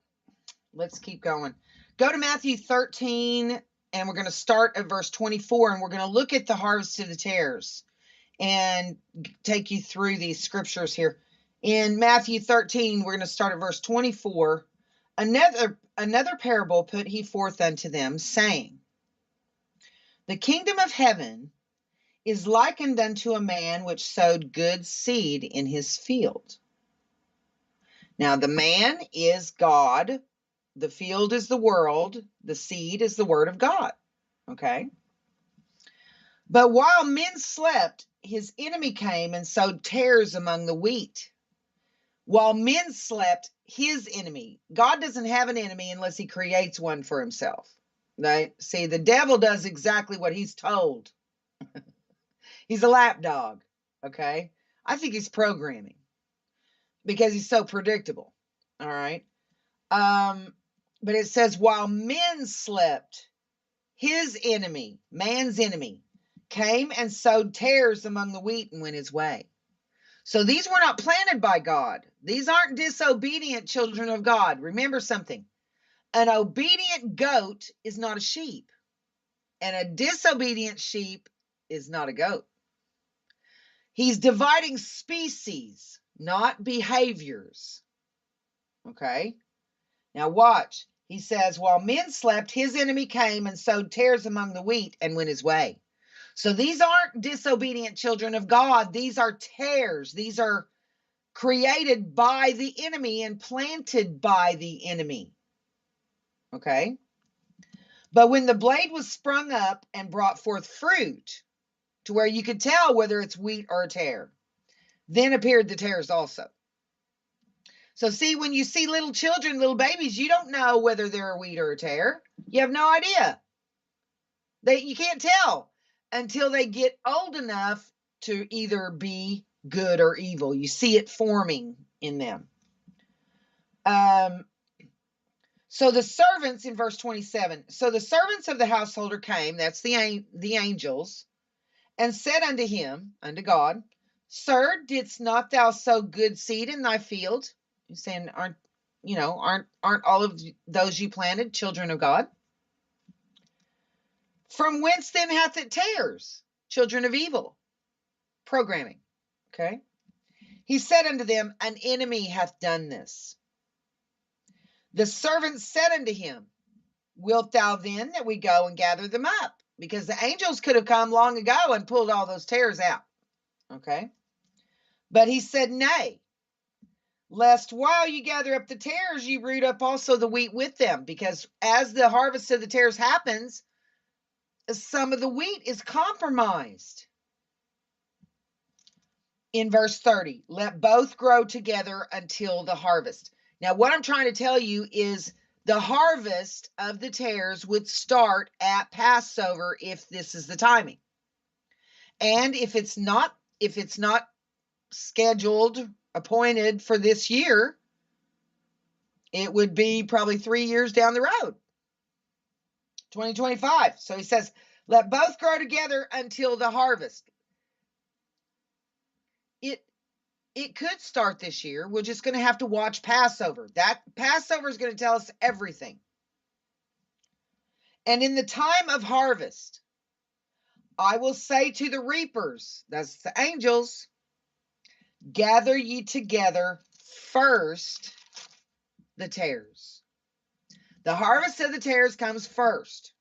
Let's keep going. Go to Matthew 13, and we're going to start at verse 24, and we're going to look at the harvest of the tares and take you through these scriptures here. In Matthew 13, we're going to start at verse 24. Another parable put he forth unto them, saying, The kingdom of heaven is likened unto a man which sowed good seed in his field. Now, the man is God. The field is the world. The seed is the word of God. Okay? But while men slept, his enemy came and sowed tares among the wheat. While men slept, his enemy. God doesn't have an enemy unless he creates one for himself. Right? See, the devil does exactly what he's told. He's a lapdog. Okay? I think he's programming because he's so predictable. All right? But it says, while men slept, his enemy, man's enemy, came and sowed tares among the wheat and went his way. So these were not planted by God. These aren't disobedient children of God. Remember something. An obedient goat is not a sheep, and a disobedient sheep is not a goat. He's dividing species, not behaviors. Okay? Now watch. He says, while men slept, his enemy came and sowed tares among the wheat and went his way. So these aren't disobedient children of God. These are tares. These are created by the enemy and planted by the enemy. Okay? But when the blade was sprung up and brought forth fruit, to where you could tell whether it's wheat or a tare, then appeared the tares also. So see, when you see little children, little babies, you don't know whether they're a wheat or a tare. You have no idea. You can't tell until they get old enough to either be good or evil. You see it forming in them. So the servants in verse 27, so the servants of the householder came, that's the angels, and said unto him, unto God, Sir, didst not thou sow good seed in thy field? He's saying, aren't all of those you planted children of God? From whence then hath it tares? Children of evil. Programming. Okay. He said unto them, An enemy hath done this. The servants said unto him, Wilt thou then that we go and gather them up? Because the angels could have come long ago and pulled all those tares out. Okay. But he said, Nay, lest while you gather up the tares, you root up also the wheat with them. Because as the harvest of the tares happens, some of the wheat is compromised. In verse 30, let both grow together until the harvest. Now, what I'm trying to tell you is The harvest of the tares would start at Passover if this is the timing. And if it's not scheduled, appointed for this year, it would be probably 3 years down the road, 2025. So he says, let both grow together until the harvest. It could start this year. We're just going to have to watch Passover. That Passover is going to tell us everything. And in the time of harvest, I will say to the reapers, that's the angels, gather ye together first the tares. The harvest of the tares comes first.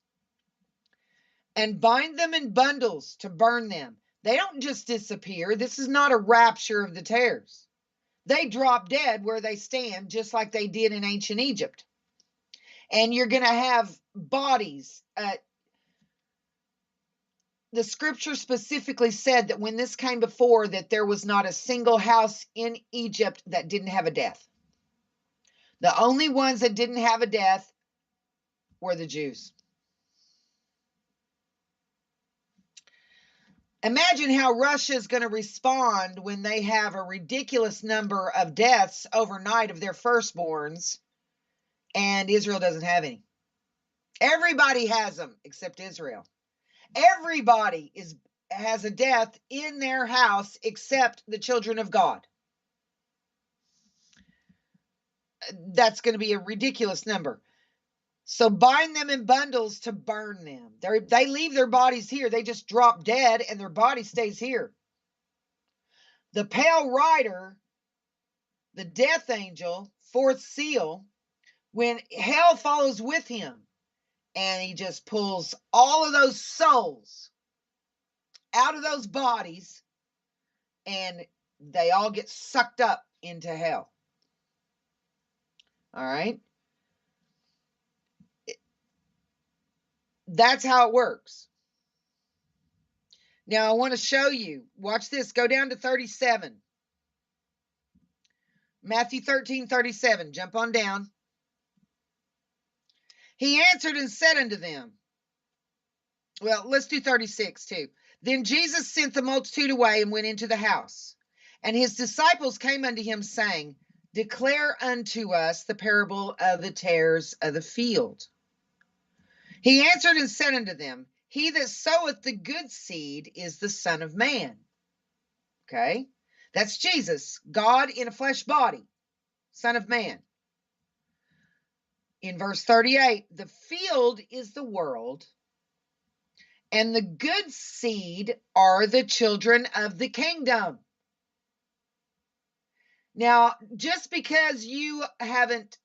And bind them in bundles to burn them. They don't just disappear. This is not a rapture of the tares. They drop dead where they stand, just like they did in ancient Egypt. And you're going to have bodies. The scripture specifically said that when this came before, that there was not a single house in Egypt that didn't have a death. The only ones that didn't have a death were the Jews. Imagine how Russia is going to respond when they have a ridiculous number of deaths overnight of their firstborns, and Israel doesn't have any. Everybody has them except Israel. Everybody has a death in their house except the children of God. That's going to be a ridiculous number. So bind them in bundles to burn them. They leave their bodies here. They just drop dead and their body stays here. The pale rider, the death angel, fourth seal, when hell follows with him and he just pulls all of those souls out of those bodies and they all get sucked up into hell. All right. That's how it works. Now, I want to show you. Watch this. Go down to 37. Matthew 13:37. Jump on down. He answered and said unto them. Well, let's do 36 too. Then Jesus sent the multitude away and went into the house. And his disciples came unto him, saying, Declare unto us the parable of the tares of the field. He answered and said unto them, He that soweth the good seed is the Son of Man. Okay, that's Jesus, God in a flesh body, Son of Man. In verse 38, the field is the world, and the good seed are the children of the kingdom. Now, just because you haven't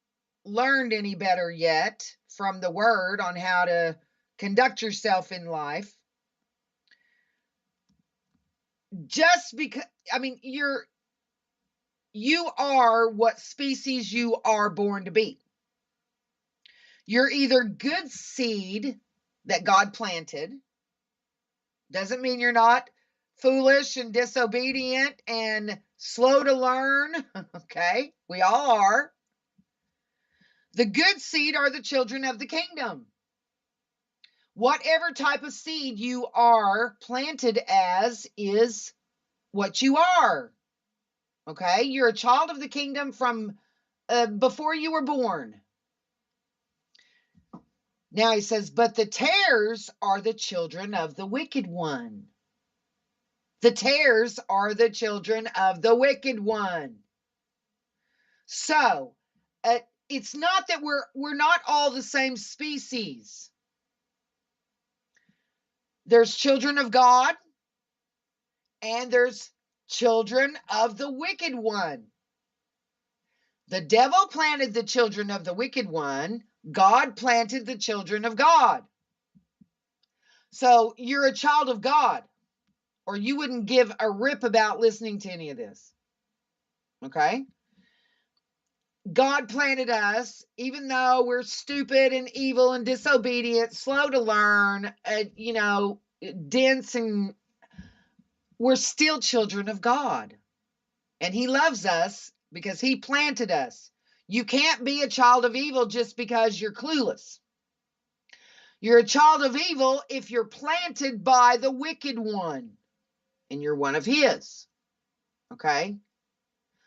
learned any better yet from the word on how to conduct yourself in life, just because, I mean, you are what species you are born to be. You're either good seed that God planted. Doesn't mean you're not foolish and disobedient and slow to learn. Okay, we all are. The good seed are the children of the kingdom. Whatever type of seed you are planted as is what you are. Okay, you're a child of the kingdom from before you were born. Now he says, but the tares are the children of the wicked one. The tares are the children of the wicked one. So, it's not that we're not all the same species. There's children of God and there's children of the wicked one. The devil planted the children of the wicked one. God planted the children of God. So you're a child of God, or you wouldn't give a rip about listening to any of this. Okay? God planted us, even though we're stupid and evil and disobedient, slow to learn, dense, and we're still children of God. And he loves us because he planted us. You can't be a child of evil just because you're clueless. You're a child of evil if you're planted by the wicked one and you're one of his. Okay?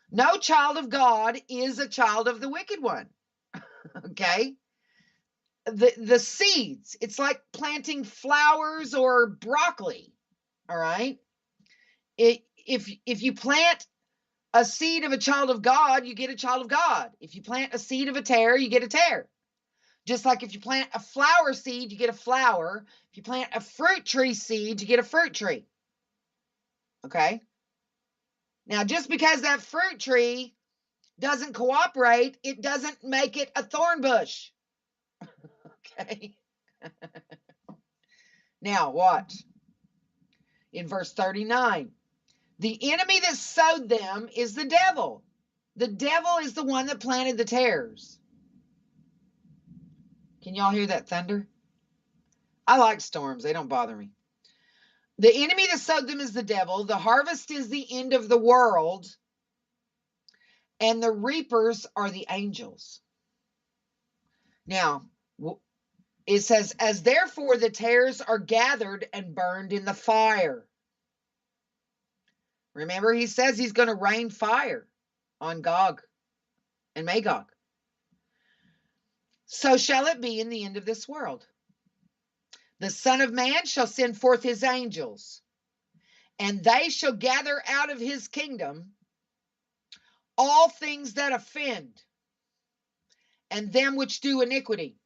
No child of God is a child of the wicked one. Okay? The seeds, it's like planting flowers or broccoli. All right? If you plant a seed of a child of God, you get a child of God. If you plant a seed of a tare, you get a tare. Just like if you plant a flower seed, you get a flower. If you plant a fruit tree seed, you get a fruit tree. Okay? Now, just because that fruit tree doesn't cooperate, it doesn't make it a thorn bush. Okay? Now, watch. In verse 39, the enemy that sowed them is the devil. The devil is the one that planted the tares. Can y'all hear that thunder? I like storms. They don't bother me. The enemy that sowed them is the devil. The harvest is the end of the world. And the reapers are the angels. Now, it says, as therefore the tares are gathered and burned in the fire. Remember, he says he's going to rain fire on Gog and Magog. So shall it be in the end of this world. The Son of Man shall send forth his angels, and they shall gather out of his kingdom all things that offend, and them which do iniquity.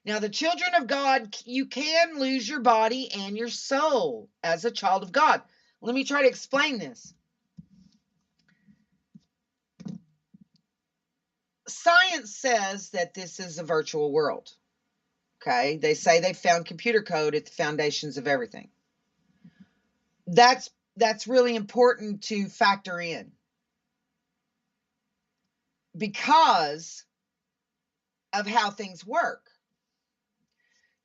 Now, the children of God, you can lose your body and your soul as a child of God. Let me try to explain this. Science says that this is a virtual world. Okay, they say they found computer code at the foundations of everything. That's really important to factor in, because of how things work.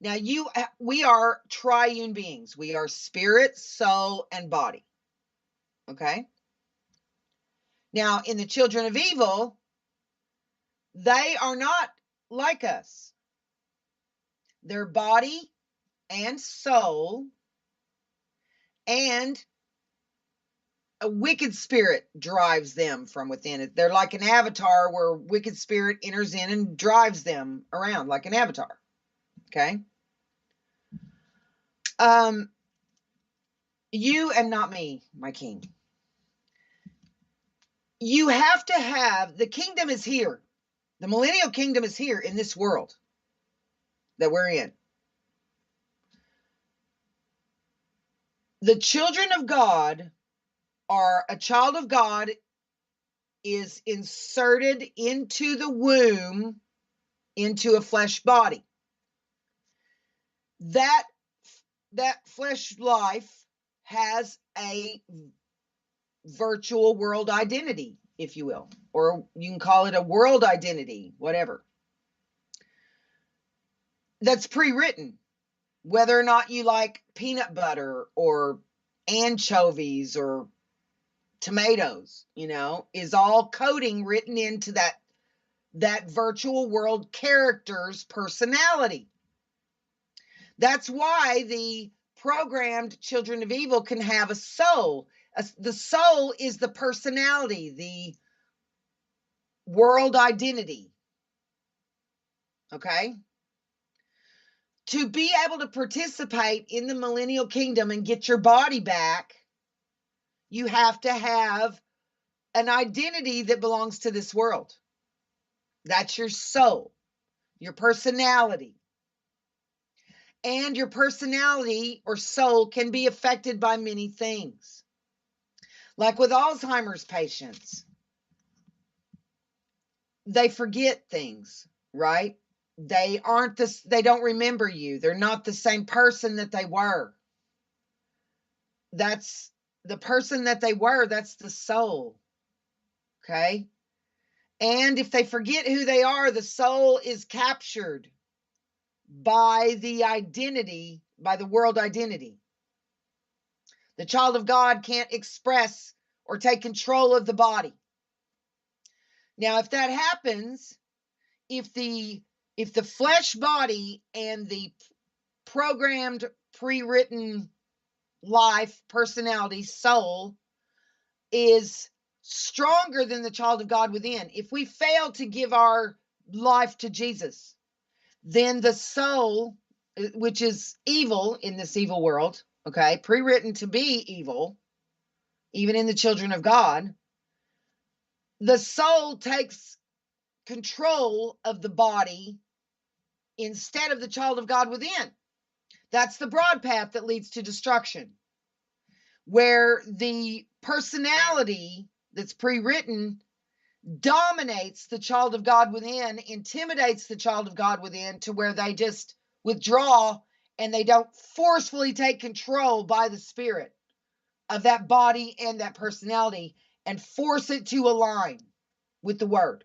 Now, we are triune beings. We are spirit, soul, and body. Okay? Now, in the children of evil, they are not like us. Their body and soul and a wicked spirit drives them from within it. They're like an avatar where wicked spirit enters in and drives them around like an avatar. Okay? You and not me, my king. You have to have, the kingdom is here. The millennial kingdom is here in this world that we're in. The children of God are, a child of God is inserted into the womb, into a flesh body. That flesh life has a virtual world identity, if you will, or you can call it a world identity, whatever. That's pre-written. Whether or not you like peanut butter or anchovies or tomatoes, is all coding written into that virtual world character's personality. That's why the programmed children of evil can have a soul. The soul is the personality, the world identity. Okay? To be able to participate in the millennial kingdom and get your body back, you have to have an identity that belongs to this world. That's your soul, your personality. And your personality or soul can be affected by many things. Like with Alzheimer's patients, they forget things, right? They don't remember you. They're not the same person that they were. That's the person that they were. That's the soul. Okay. And if they forget who they are, the soul is captured by the identity, by the world identity. The child of God can't express or take control of the body. Now, if that happens, if the flesh body and the programmed, pre-written life, personality, soul is stronger than the child of God within, if we fail to give our life to Jesus, then the soul, which is evil in this evil world, okay, pre-written to be evil, even in the children of God, the soul takes control of the body instead of the child of God within. That's the broad path that leads to destruction, where the personality that's pre-written dominates the child of God within, intimidates the child of God within to where they just withdraw and they don't forcefully take control by the Spirit of that body and that personality and force it to align with the Word.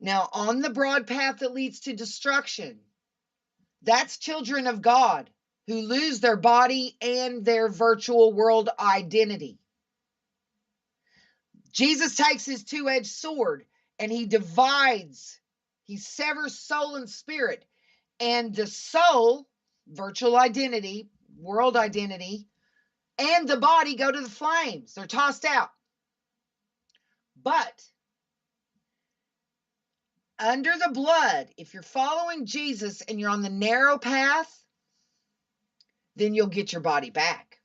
Now, on the broad path that leads to destruction, that's children of God who lose their body and their virtual world identity. Jesus takes his two-edged sword and he divides, he severs soul and spirit. And the soul, virtual identity, world identity, and the body go to the flames. They're tossed out. But under the blood, if you're following Jesus and you're on the narrow path, then you'll get your body back.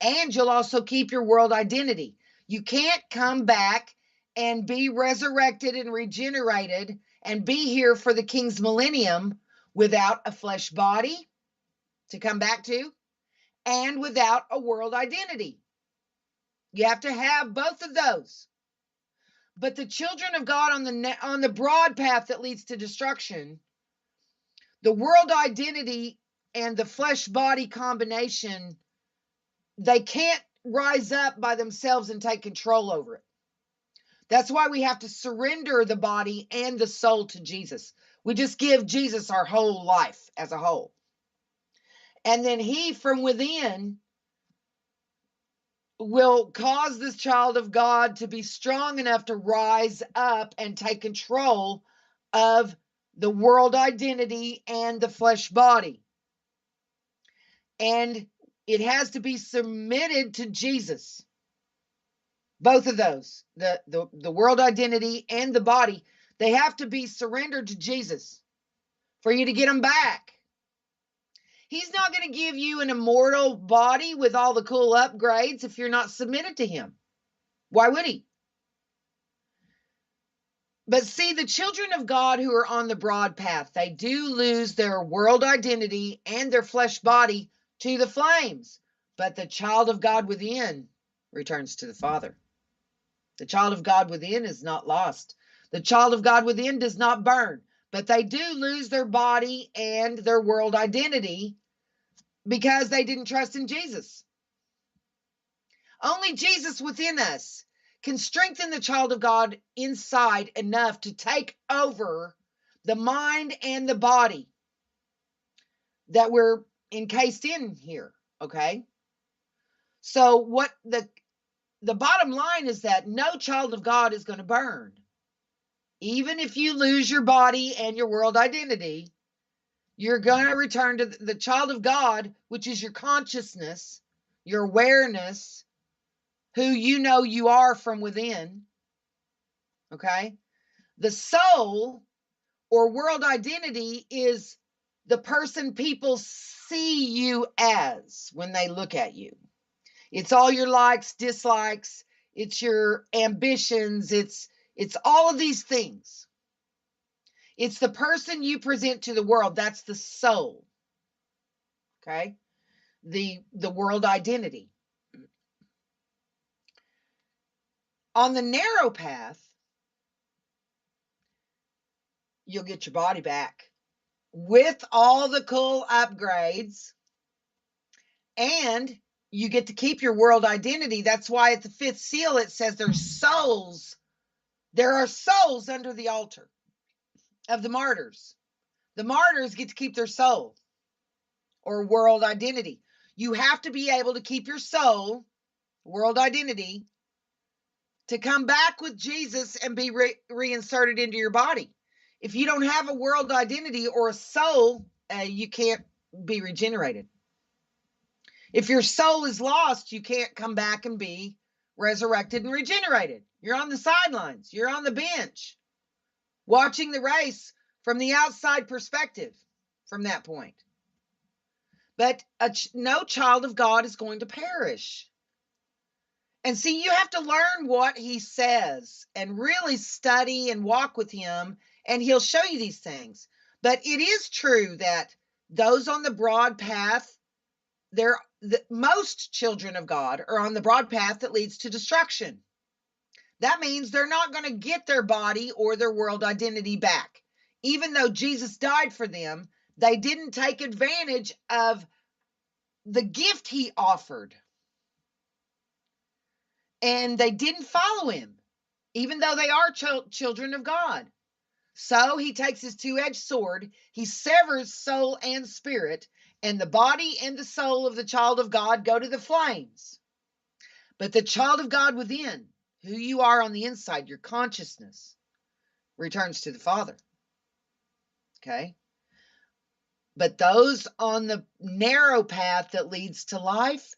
And you'll also keep your world identity. You can't come back and be resurrected and regenerated and be here for the King's millennium without a flesh body to come back to and without a world identity. You have to have both of those. But the children of God on the broad path that leads to destruction, the world identity and the flesh body combination, they can't rise up by themselves and take control over it. That's why we have to surrender the body and the soul to Jesus. We just give Jesus our whole life as a whole. And then he from within will cause this child of God to be strong enough to rise up and take control of the world identity and the flesh body. And it has to be submitted to Jesus. Both of those, the world identity and the body, they have to be surrendered to Jesus for you to get them back. He's not going to give you an immortal body with all the cool upgrades if you're not submitted to him. Why would he? But see, the children of God who are on the broad path, they do lose their world identity and their flesh body to the flames. But the child of God within returns to the Father. The child of God within is not lost. The child of God within does not burn, but they do lose their body and their world identity because they didn't trust in Jesus. Only Jesus within us can strengthen the child of God inside enough to take over the mind and the body that we're encased in here, okay? So what the bottom line is that no child of God is going to burn. Even if you lose your body and your world identity, you're going to return to the child of God, which is your consciousness, your awareness, who you know you are from within. Okay? The soul or world identity is the person people see you as when they look at you. It's all your likes, dislikes, it's your ambitions, it's all of these things. It's the person you present to the world. That's the soul. Okay? The world identity. On the narrow path, you'll get your body back with all the cool upgrades, and you get to keep your world identity. That's why at the fifth seal it says there's souls. There are souls under the altar of the martyrs. The martyrs get to keep their soul or world identity. You have to be able to keep your soul, world identity, to come back with Jesus and be reinserted into your body. If you don't have a world identity or a soul, you can't be regenerated. If your soul is lost, you can't come back and be resurrected and regenerated. You're on the sidelines. You're on the bench watching the race from the outside perspective from that point. But no child of God is going to perish. And see, you have to learn what he says and really study and walk with him, and he'll show you these things. But it is true that those on the broad path, most children of God are on the broad path that leads to destruction. That means they're not going to get their body or their world identity back. Even though Jesus died for them, they didn't take advantage of the gift he offered. And they didn't follow him, even though they are children of God. So he takes his two-edged sword, he severs soul and spirit, and the body and the soul of the child of God go to the flames. But the child of God within, who you are on the inside, your consciousness, returns to the Father. Okay? But those on the narrow path that leads to life,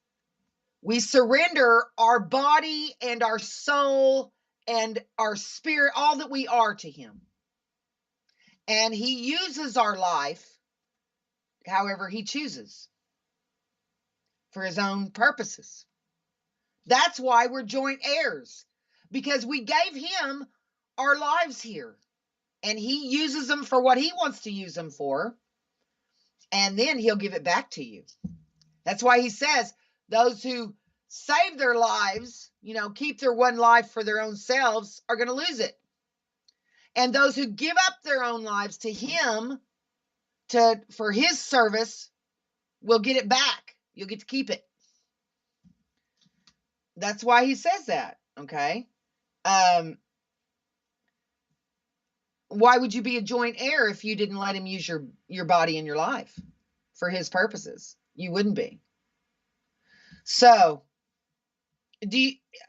we surrender our body and our soul and our spirit, all that we are, to him. And he uses our life however he chooses for his own purposes. That's why we're joint heirs, because we gave him our lives here and he uses them for what he wants to use them for. And then he'll give it back to you. That's why he says those who save their lives, keep their one life for their own selves, are going to lose it. And those who give up their own lives to him for his service will get it back. You'll get to keep it. That's why he says that. Okay. Why would you be a joint heir if you didn't let him use your body and your life for his purposes? You wouldn't be. So,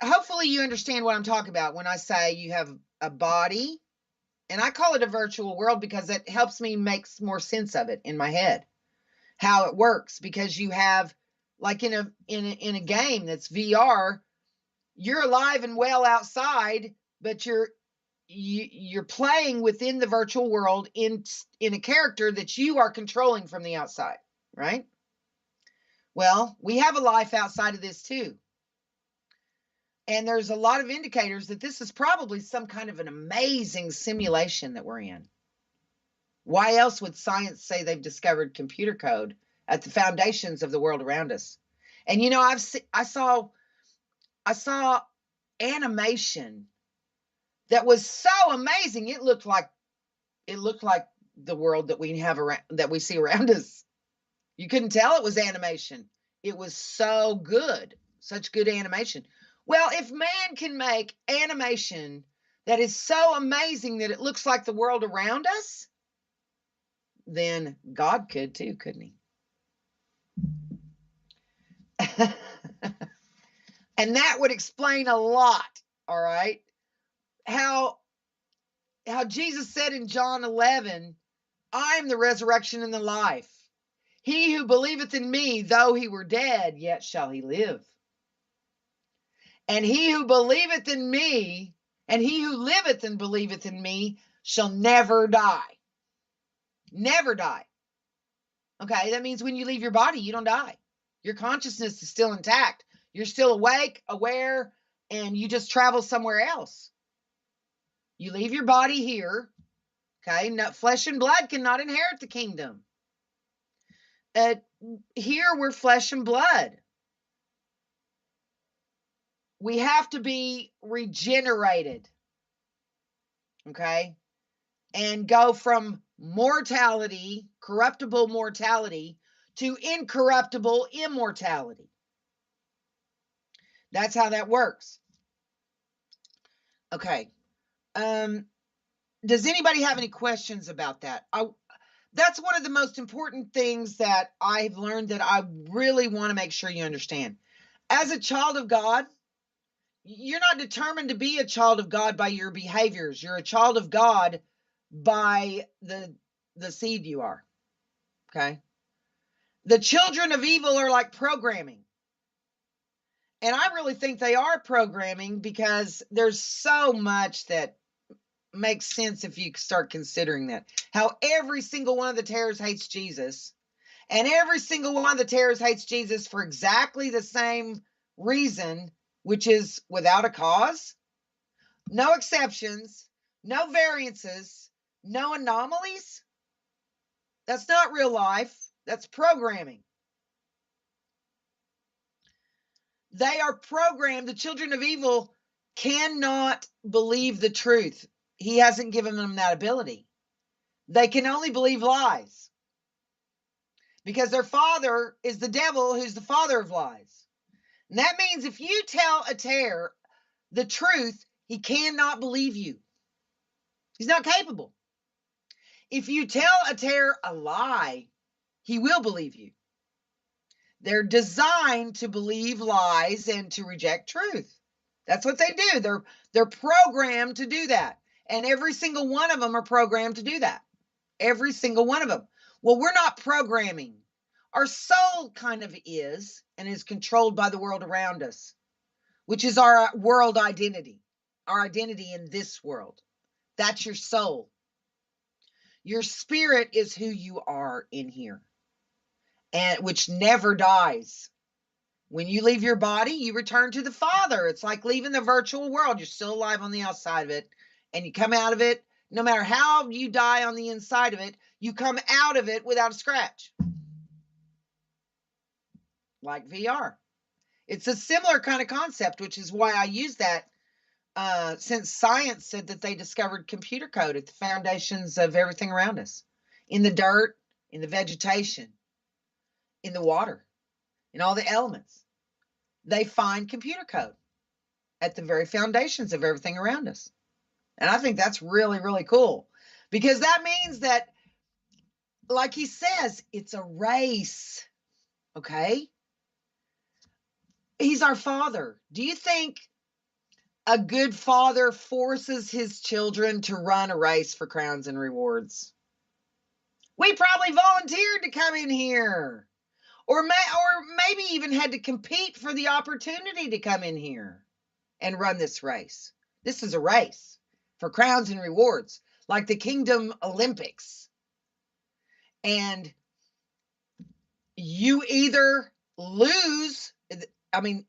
hopefully you understand what I'm talking about when I say you have a body, and I call it a virtual world because it helps me make more sense of it in my head, how it works. Because you have, like in a game that's VR, you're alive and well outside, but you're playing within the virtual world in a character that you are controlling from the outside, right? Well, we have a life outside of this too. And there's a lot of indicators that this is probably some kind of an amazing simulation that we're in. Why else would science say they've discovered computer code at the foundations of the world around us? And I saw animation that was so amazing. It looked like the world that we see around us. You couldn't tell it was animation. It was so good, such good animation. Well, if man can make animation that is so amazing that it looks like the world around us, then God could too, couldn't he? And that would explain a lot, all right? How Jesus said in John 11, I am the resurrection and the life. He who believeth in me, though he were dead, yet shall he live. And he who believeth in me, and he who liveth and believeth in me, shall never die. Never die. Okay, that means when you leave your body, you don't die. Your consciousness is still intact. You're still awake, aware, and you just travel somewhere else. You leave your body here. Okay, flesh and blood cannot inherit the kingdom. Here we're flesh and blood. We have to be regenerated, okay, and go from mortality, corruptible mortality, to incorruptible immortality. That's how that works. Okay. Does anybody have any questions about that? That's one of the most important things that I've learned that I really want to make sure you understand. As a child of God, You're not determined to be a child of God by your behaviors. You're a child of God by the seed you are. Okay. The children of evil are like programming. And I really think they are programming because there's so much that makes sense if you start considering that. How every single one of the tares hates Jesus. And every single one of the tares hates Jesus for exactly the same reason, which is without a cause, no exceptions, no variances, no anomalies. That's not real life. That's programming. They are programmed. The children of evil cannot believe the truth. He hasn't given them that ability. They can only believe lies because their father is the devil, who's the father of lies. And that means if you tell a tare the truth, he cannot believe you. He's not capable. If you tell a tare a lie, he will believe you. They're designed to believe lies and to reject truth. That's what they do. They're programmed to do that. And every single one of them are programmed to do that. Every single one of them. Well, we're not programming. Our soul kind of is and is controlled by the world around us, which is our world identity, our identity in this world. That's your soul. Your spirit is who you are in here, and which never dies. When you leave your body, you return to the Father. It's like leaving the virtual world. You're still alive on the outside of it, and you come out of it. No matter how you die on the inside of it, you come out of it without a scratch. Like VR. It's a similar kind of concept, which is why I use that since science said that they discovered computer code at the foundations of everything around us, in the dirt, in the vegetation, in the water, in all the elements. They find computer code at the very foundations of everything around us. And I think that's really, really cool, because that means that, like he says, it's a race. Okay. He's our father. Do you think a good father forces his children to run a race for crowns and rewards? We probably volunteered to come in here, or maybe even had to compete for the opportunity to come in here and run this race. This is a race for crowns and rewards, like the Kingdom Olympics. And you either lose. I mean,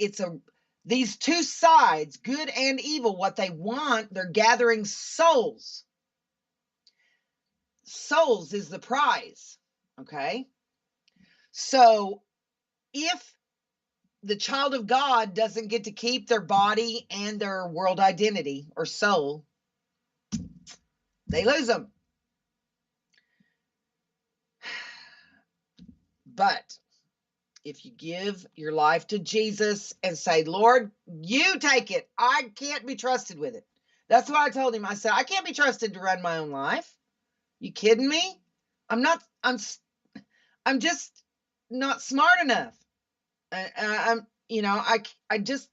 these two sides, good and evil, what they want, they're gathering souls. Souls is the prize, okay? So if the child of God doesn't get to keep their body and their world identity or soul, they lose them. But if you give your life to Jesus and say, Lord, you take it. I can't be trusted with it. That's what I told him. I said, I can't be trusted to run my own life. You kidding me? I'm just not smart enough. I just,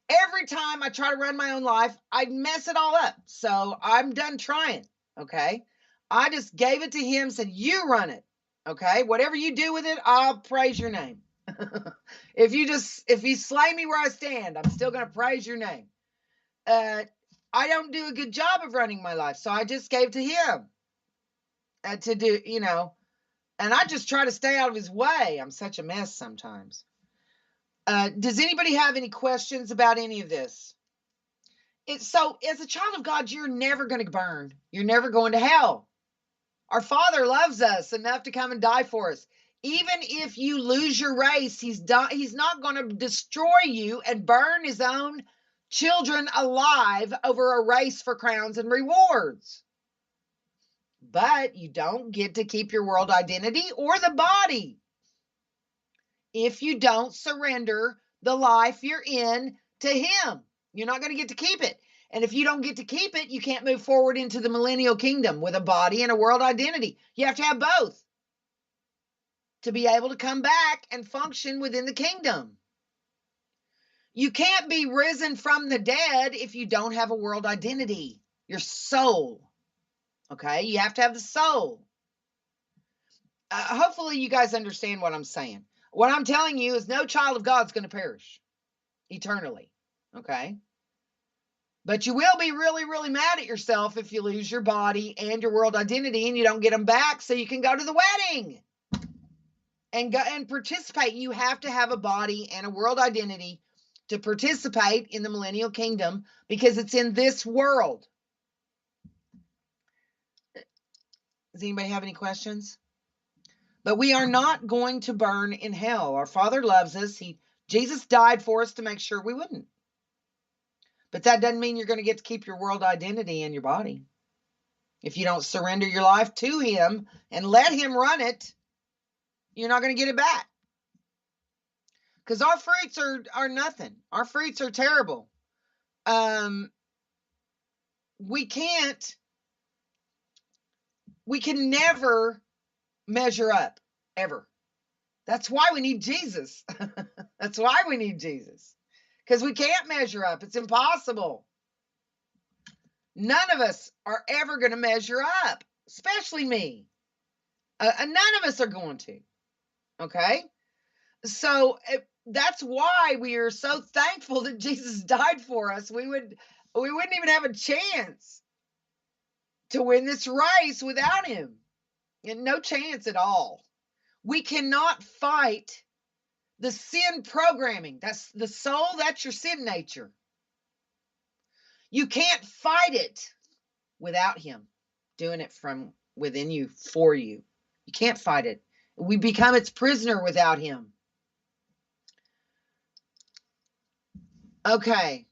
every time I try to run my own life, I mess it all up. So I'm done trying. Okay. I just gave it to him, said, you run it. Okay. Whatever you do with it, I'll praise your name. If you slay me where I stand, I'm still going to praise your name. I don't do a good job of running my life. So I just gave to him to do, and I just try to stay out of his way. I'm such a mess sometimes. Does anybody have any questions about any of this? So as a child of God, you're never going to burn. You're never going to hell. Our Father loves us enough to come and die for us. Even if you lose your race, he's not going to destroy you and burn his own children alive over a race for crowns and rewards. But you don't get to keep your world identity or the body if you don't surrender the life you're in to him. You're not going to get to keep it. And if you don't get to keep it, you can't move forward into the millennial kingdom with a body and a world identity. You have to have both to be able to come back and function within the kingdom. You can't be risen from the dead if you don't have a world identity, your soul. Okay, you have to have the soul. Hopefully you guys understand what I'm saying. What I'm telling you is no child of God's going to perish eternally. Okay, but you will be really, really mad at yourself if you lose your body and your world identity and you don't get them back so you can go to the wedding and go and participate. You have to have a body and a world identity to participate in the millennial kingdom because it's in this world. Does anybody have any questions? But we are not going to burn in hell. Our Father loves us. Jesus died for us to make sure we wouldn't. But that doesn't mean you're going to get to keep your world identity in your body. If you don't surrender your life to him and let him run it, you're not going to get it back. Because our fruits are nothing. Our fruits are terrible. We can never measure up, ever. That's why we need Jesus. That's why we need Jesus. Because we can't measure up. It's impossible. None of us are ever going to measure up, especially me. None of us are going to. Okay? So that's why we are so thankful that Jesus died for us. We wouldn't even have a chance to win this race without him. And no chance at all. We cannot fight the sin programming. That's the soul, that's your sin nature. You can't fight it without him doing it from within you, for you. You can't fight it. We become its prisoner without him. Okay.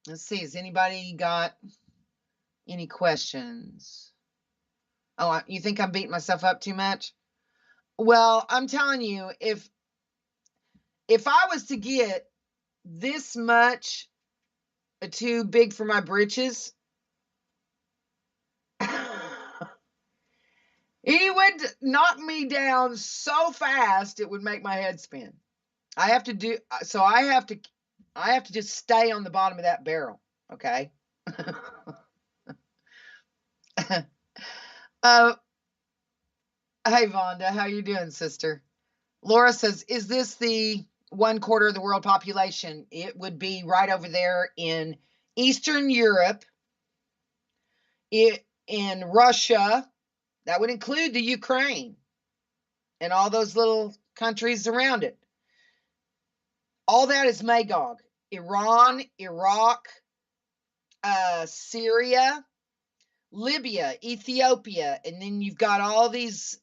Let's see. Has anybody got any questions? Oh, you think I'm beating myself up too much? Well, I'm telling you, if I was to get this much too big for my britches, he would knock me down so fast it would make my head spin. I have to just stay on the bottom of that barrel, okay? Hey, Vonda, how you doing, sister? Laura says, is this the 1/4 of the world population? It would be right over there in Eastern Europe, in Russia. That would include the Ukraine and all those little countries around it. All that is Magog. Iran, Iraq, Syria, Libya, Ethiopia, and then you've got all these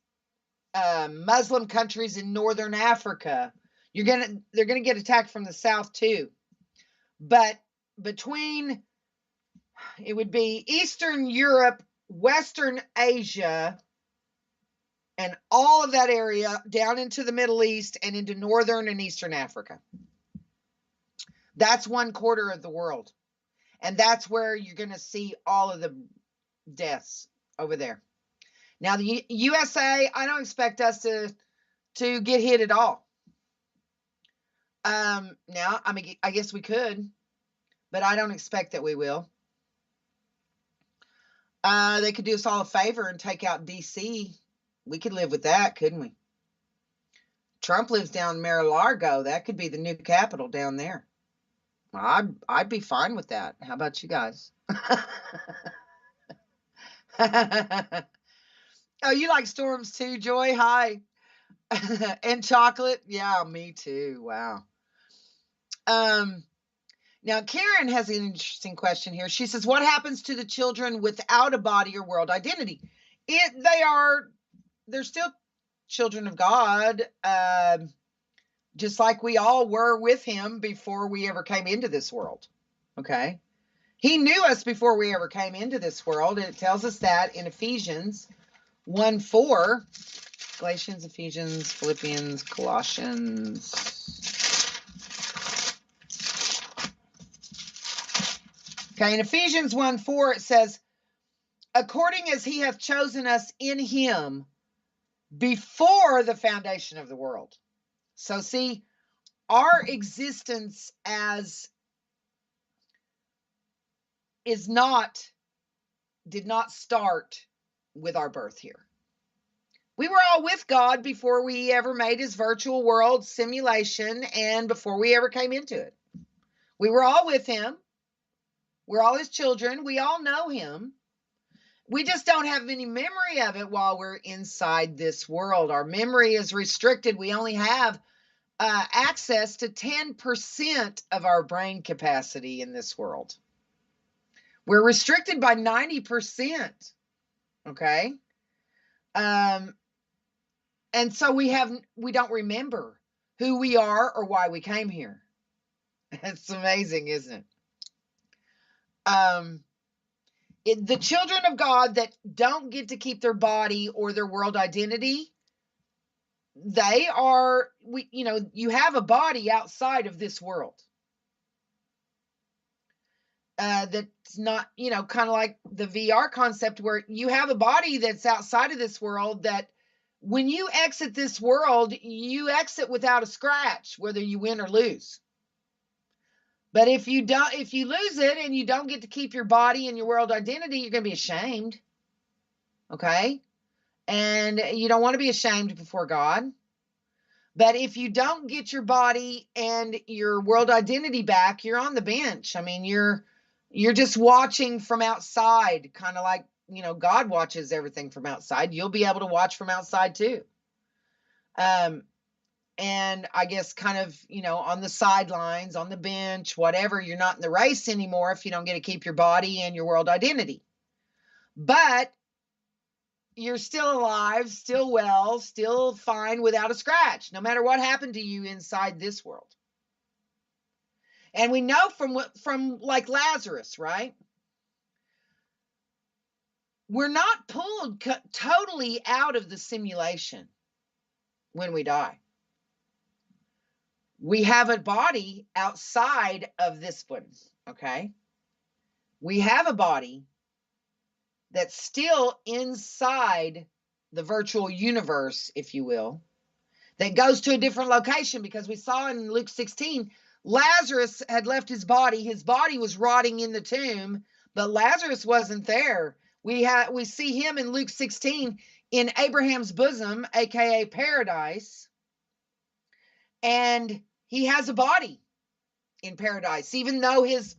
Muslim countries in northern Africa. They're gonna get attacked from the south too. But between, it would be Eastern Europe, Western Asia, and all of that area down into the Middle East and into northern and eastern Africa. That's 1/4 of the world. And that's where you're going to see all of the deaths over there. Now, the USA, I don't expect us to get hit at all. Now, I mean, I guess we could, but I don't expect that we will. They could do us all a favor and take out DC. We could live with that, couldn't we? Trump lives down in Mar-a-Lago. That could be the new capital down there. I'd be fine with that. How about you guys? Oh, you like storms too, Joy? Hi. And chocolate? Yeah, me too. Wow. Now, Karen has an interesting question here. She says, what happens to the children without a body or world identity? They're still children of God, just like we all were with him before we ever came into this world. Okay. He knew us before we ever came into this world. And it tells us that in Ephesians 1:4, Galatians, Ephesians, Philippians, Colossians. Okay, in Ephesians 1:4, it says, according as he hath chosen us in him before the foundation of the world. So see, our existence did not start with our birth here. We were all with God before we ever made his virtual world simulation and before we ever came into it. We were all with him. We're all his children. We all know him. We just don't have any memory of it while we're inside this world. Our memory is restricted. We only have access to 10% of our brain capacity in this world. We're restricted by 90%. Okay. And so we don't remember who we are or why we came here. It's amazing, isn't it? The children of God that don't get to keep their body or their world identity, you have a body outside of this world. That's not, kind of like the VR concept where you have a body that's outside of this world that when you exit this world, you exit without a scratch, whether you win or lose. But if you lose it and you don't get to keep your body and your world identity, you're going to be ashamed. Okay? And you don't want to be ashamed before God. But if you don't get your body and your world identity back, you're on the bench. I mean, you're just watching from outside, kind of like, God watches everything from outside. You'll be able to watch from outside too. And I guess kind of, on the sidelines, on the bench, whatever, you're not in the race anymore if you don't get to keep your body and your world identity. But you're still alive, still well, still fine without a scratch, no matter what happened to you inside this world. And we know from like Lazarus, right? We're not pulled totally out of the simulation when we die. We have a body outside of this one, okay? We have a body that's still inside the virtual universe, if you will, that goes to a different location, because we saw in Luke 16, Lazarus had left his body. His body was rotting in the tomb, but Lazarus wasn't there. We see him in Luke 16 in Abraham's bosom, aka paradise, and he has a body in paradise, even though his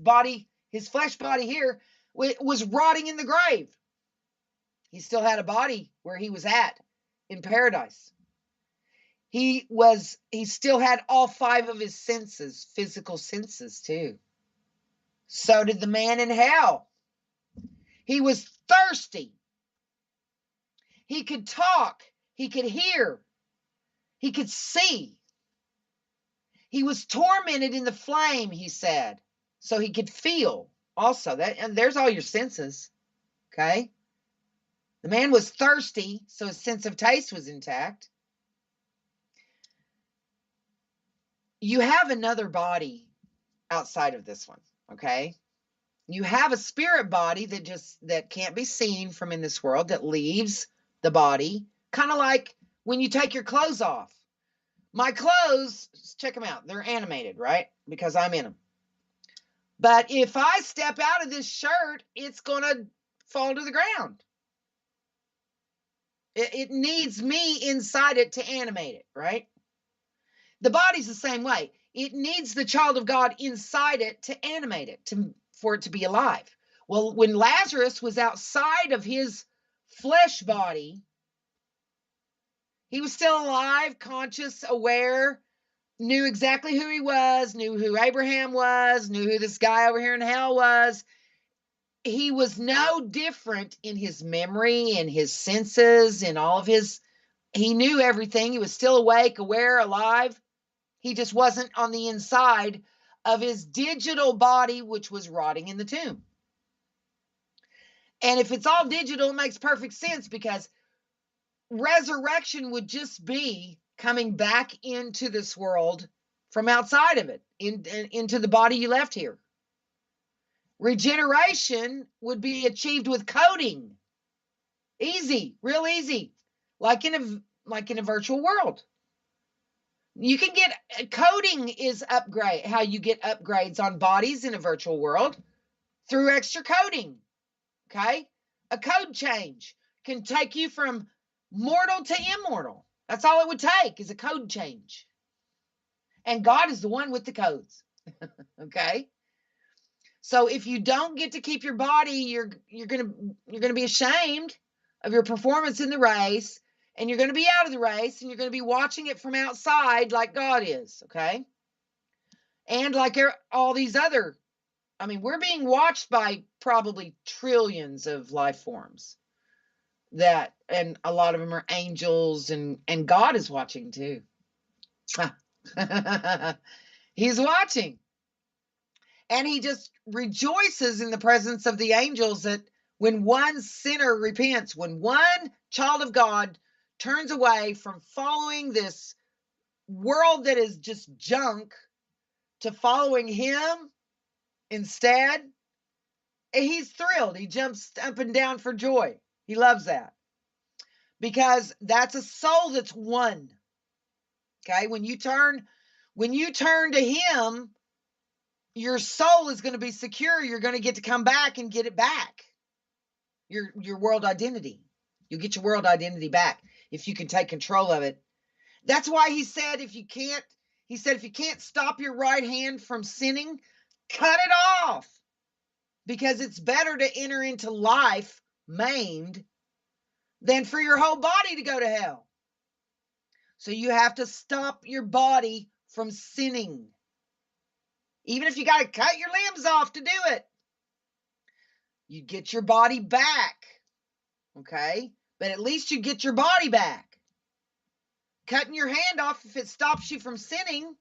flesh body here was rotting in the grave. He still had a body where he was at in paradise. He still had all 5 of his senses, physical senses too. So did the man in hell. He was thirsty. He could talk. He could hear. He could see. He was tormented in the flame, he said, so he could feel also. And there's all your senses, okay? The man was thirsty, so his sense of taste was intact. You have another body outside of this one, okay? You have a spirit body that can't be seen from in this world, that leaves the body, kind of like when you take your clothes off. My clothes, check them out. They're animated, right? Because I'm in them. But if I step out of this shirt, it's going to fall to the ground. It needs me inside it to animate it, right? The body's the same way. It needs the child of God inside it to animate it, for it to be alive. Well, when Lazarus was outside of his flesh body, he was still alive, conscious, aware, knew exactly who he was, knew who Abraham was, knew who this guy over here in hell was. He was no different in his memory and his senses and he knew everything. He was still awake, aware, alive. He just wasn't on the inside of his digital body, which was rotting in the tomb. And if it's all digital, it makes perfect sense, because resurrection would just be coming back into this world from outside of it, into the body you left here. Regeneration would be achieved with coding. Easy, real easy, like in a virtual world. You can get coding is upgrade, how you get upgrades on bodies in a virtual world through extra coding. Okay. A code change can take you from mortal to immortal. That's all it would take is a code change. And God is the one with the codes. Okay. So if you don't get to keep your body, you're gonna be ashamed of your performance in the race, and you're gonna be out of the race, and you're gonna be watching it from outside like God is, okay? And like all these other, I mean, we're being watched by probably trillions of life forms that, and a lot of them are angels, and God is watching too. He's watching. And he just rejoices in the presence of the angels that when one sinner repents, when one child of God turns away from following this world that is just junk to following him instead, he's thrilled. He jumps up and down for joy. He loves that because that's a soul that's one. Okay. When you turn to him, your soul is going to be secure. You're going to get to come back and get it back. Your world identity. You'll get your world identity back if you can take control of it. That's why he said if you can't stop your right hand from sinning, cut it off. Because it's better to enter into life maimed than for your whole body to go to hell. So you have to stop your body from sinning. Even if you got to cut your limbs off to do it, you get your body back. Okay? But at least you get your body back. Cutting your hand off, if it stops you from sinning,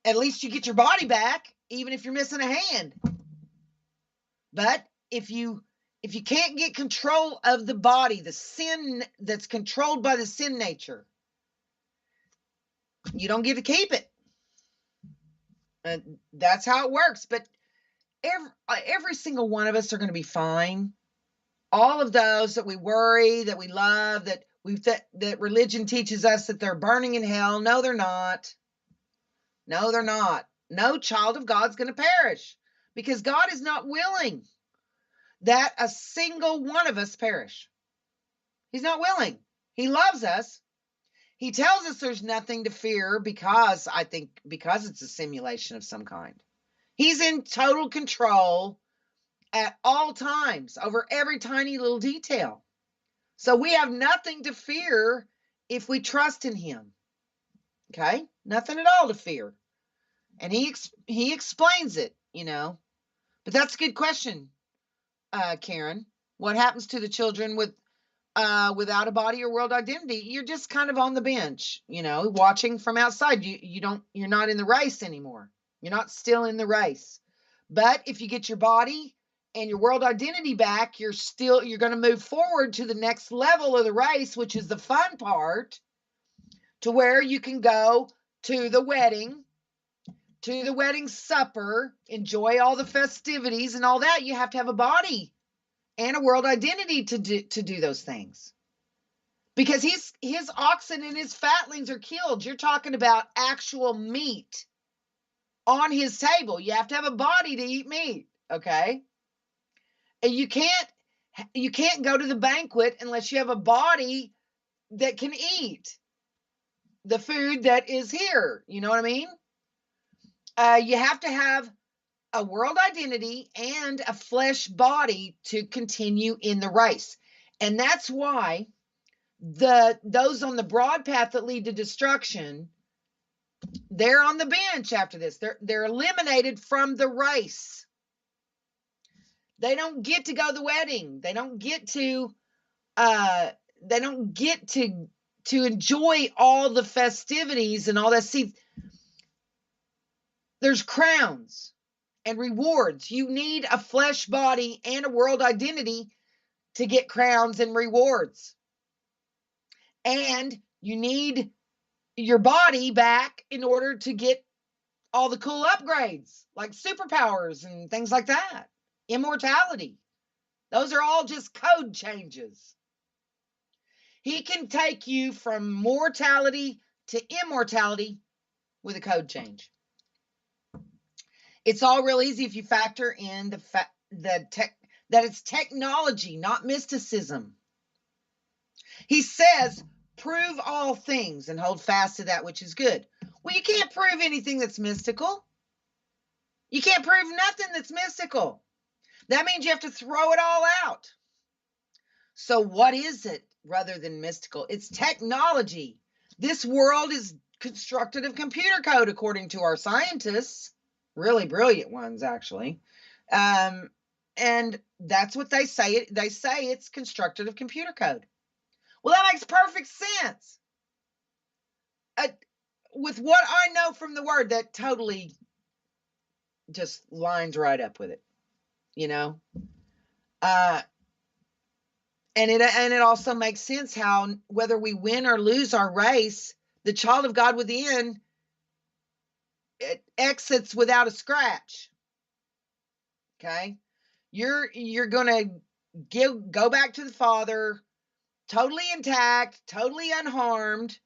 at least you get your body back, even if you're missing a hand. But if you can't get control of the body, the sin that's controlled by the sin nature, you don't get to keep it. That's how it works. But every single one of us are going to be fine. All of those that we worry, that we love, that religion teaches us that they're burning in hell. No, they're not. No, they're not. No child of God's going to perish because God is not willing that a single one of us perish. He's not willing. He loves us. He tells us there's nothing to fear because it's a simulation of some kind. He's in total control at all times over every tiny little detail. So we have nothing to fear if we trust in him. Okay? Nothing at all to fear. And he explains it, But that's a good question, Karen. What happens to the children without a body or world identity? You're just kind of on the bench, watching from outside. You're not in the race anymore. You're not still in the race. But if you get your body and your world identity back, you're going to move forward to the next level of the race, which is the fun part, to where you can go to the wedding supper, enjoy all the festivities and all that. You have to have a body and a world identity to do those things. Because his oxen and his fatlings are killed. You're talking about actual meat on his table. You have to have a body to eat meat, okay? And you can't go to the banquet unless you have a body that can eat the food that is here. You know what I mean? You have to have a world identity and a flesh body to continue in the race. And that's why those on the broad path that lead to destruction, they're on the bench after this. They're eliminated from the race. They don't get to go to the wedding. They don't get to enjoy all the festivities and all that. See, there's crowns and rewards. You need a flesh body and a world identity to get crowns and rewards. And you need your body back in order to get all the cool upgrades, like superpowers and things like that. Immortality. Those are all just code changes. He can take you from mortality to immortality with a code change. It's all real easy if you factor in that it's technology, not mysticism. He says, prove all things and hold fast to that which is good. Well, you can't prove anything that's mystical. You can't prove nothing that's mystical. That means you have to throw it all out. So what is it rather than mystical? It's technology. This world is constructed of computer code, according to our scientists. Really brilliant ones, actually. And that's what they say. They say it's constructed of computer code. Well, that makes perfect sense. With what I know from the word, that totally just lines right up with it, you know? And it also makes sense how whether we win or lose our race, the child of God within, it exits without a scratch. Okay? You're going to go back to the Father totally intact, totally unharmed.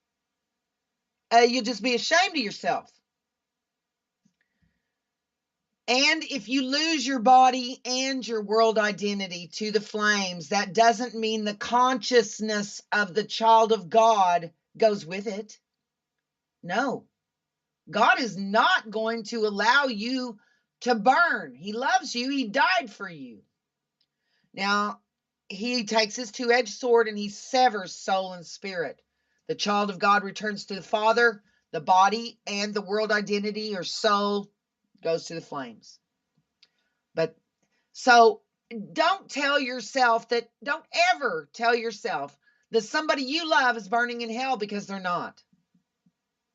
You'll just be ashamed of yourself. And if you lose your body and your world identity to the flames, that doesn't mean the consciousness of the child of God goes with it. No. God is not going to allow you to burn. He loves you. He died for you. Now, he takes his two-edged sword and he severs soul and spirit. The child of God returns to the Father. The body and the world identity or soul goes to the flames. But so don't ever tell yourself that somebody you love is burning in hell, because they're not.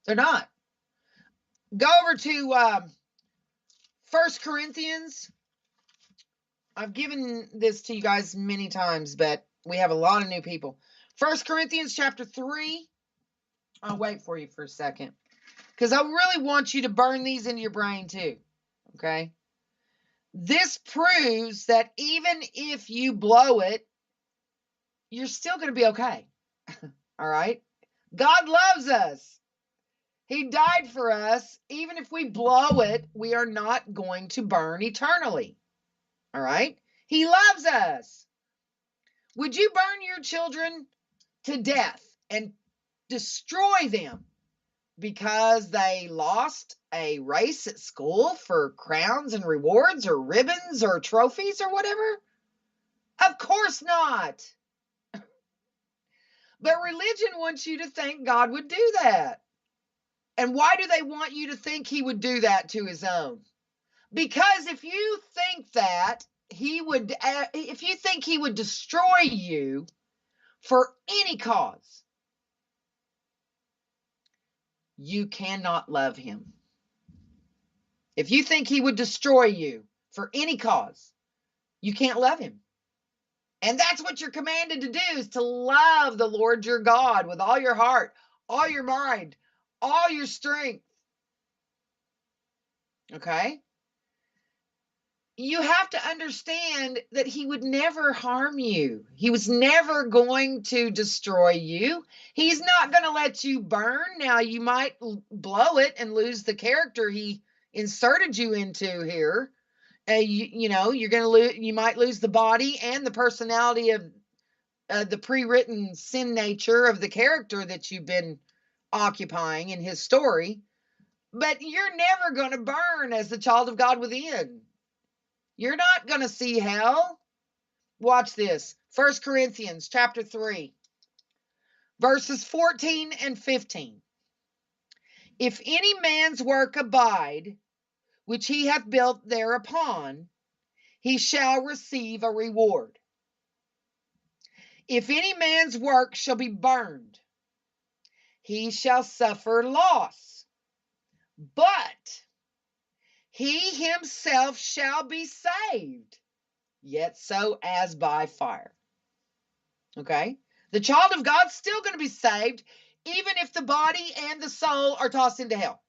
They're not. Go over to 1 Corinthians. I've given this to you guys many times, but we have a lot of new people. 1 Corinthians chapter 3. I'll wait for you for a second, because I really want you to burn these into your brain too. Okay? This proves that even if you blow it, you're still going to be okay. All right? God loves us. He died for us. Even if we blow it, we are not going to burn eternally. All right? He loves us. Would you burn your children to death and destroy them because they lost a race at school for crowns and rewards or ribbons or trophies or whatever? Of course not. But religion wants you to think God would do that. And why do they want you to think he would do that to his own? Because if you think that if you think he would destroy you for any cause, you cannot love him. If you think he would destroy you for any cause, you can't love him. And that's what you're commanded to do, is to love the Lord your God with all your heart, all your mind, all your strength. Okay? You have to understand that he would never harm you. He was never going to destroy you. He's not going to let you burn. Now, you might blow it and lose the character he inserted you into here. You're going to you might lose the body and the personality of the pre-written sin nature of the character that you've been occupying in his story. But you're never going to burn as the child of God within. You're not going to see hell. Watch this. 1 Corinthians chapter 3, verses 14 and 15. If any man's work abide, which he hath built thereupon, he shall receive a reward. If any man's work shall be burned, he shall suffer loss. But he himself shall be saved, yet so as by fire. Okay? The child of God's still going to be saved, even if the body and the soul are tossed into hell.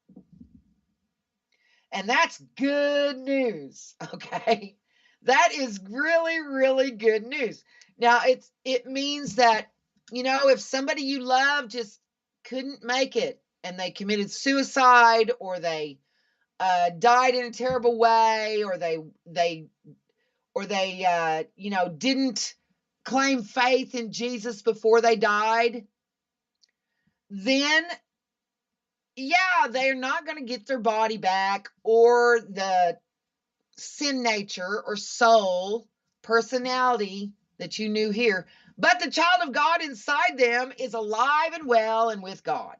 And that's good news. Okay? That is really, really good news. Now, it means that, if somebody you love just couldn't make it, and they committed suicide, or they died in a terrible way, or they didn't claim faith in Jesus before they died, then yeah, they're not going to get their body back, or the sin nature or soul personality that you knew here. But the child of God inside them is alive and well and with God,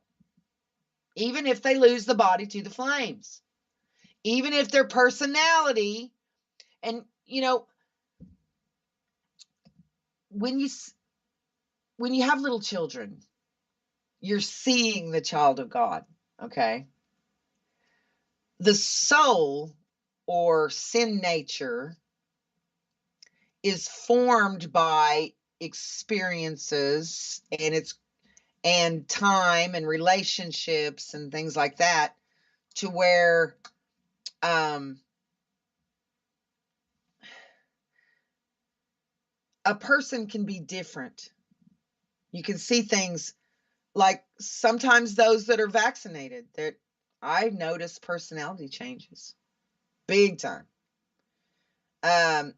even if they lose the body to the flames, even if their personality, and when you have little children, you're seeing the child of God, okay? The soul or sin nature is formed by experiences and time and relationships and things like that, to where a person can be different. You can see things like sometimes those that are vaccinated, that I notice personality changes big time,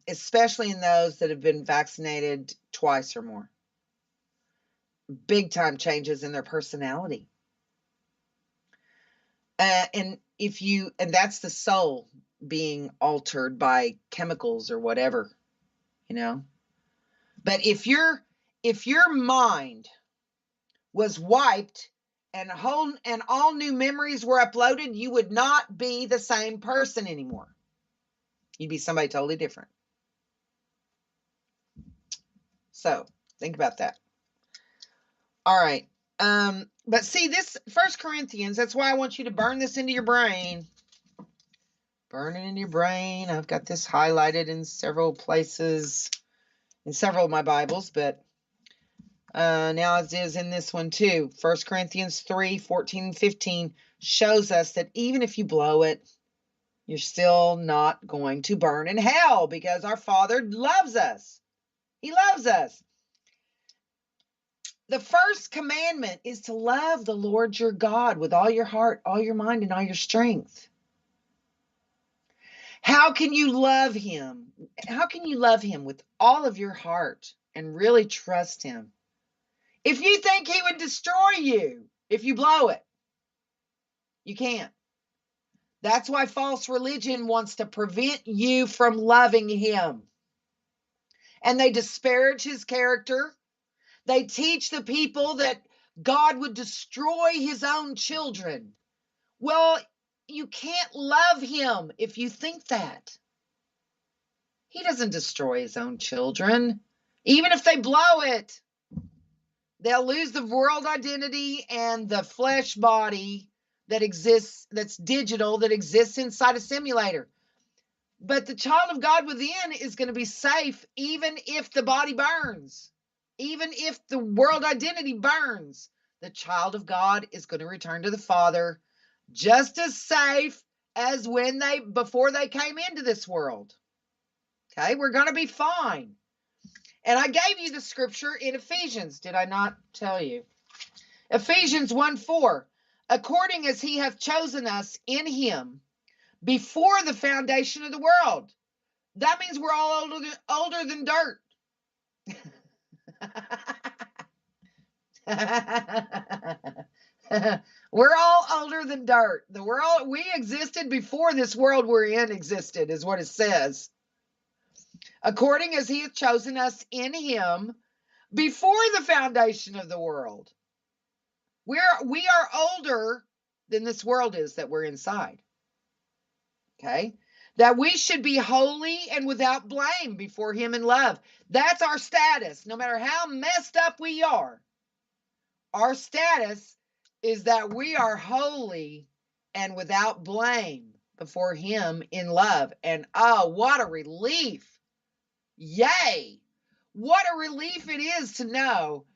especially in those that have been vaccinated twice or more. Big time changes in their personality. And that's the soul being altered by chemicals or whatever, But if your mind was wiped and all new memories were uploaded, you would not be the same person anymore. You'd be somebody totally different. So think about that. All right. But see, this 1 Corinthians, that's why I want you to burn this into your brain. Burn it in your brain. I've got this highlighted in several places, in several of my Bibles, but now it is in this one too. 1 Corinthians 3:14 and 15 shows us that even if you blow it, you're still not going to burn in hell, because our Father loves us. He loves us. The first commandment is to love the Lord your God with all your heart, all your mind, and all your strength. How can you love him? How can you love him with all of your heart and really trust him if you think he would destroy you if you blow it? You can't. That's why false religion wants to prevent you from loving him. And they disparage his character. They teach the people that God would destroy his own children. Well, you can't love him if you think that. He doesn't destroy his own children. Even if they blow it, they'll lose the world identity and the flesh body that exists, that's digital, that exists inside a simulator. But the child of God within is going to be safe even if the body burns. Even if the world identity burns, the child of God is going to return to the Father just as safe as before they came into this world. Okay, we're going to be fine. And I gave you the scripture in Ephesians. Did I not tell you? Ephesians 1:4. According as he hath chosen us in him before the foundation of the world. That means we're all older than dirt. We're all older than dirt. The world we existed before this world we're in existed, is what it says. According as he hath chosen us in him before the foundation of the world. We are older than this world is that we're inside. Okay? That we should be holy and without blame before him in love. That's our status. No matter how messed up we are, our status is that we are holy and without blame before him in love. And oh, what a relief. Yay. What a relief it is to know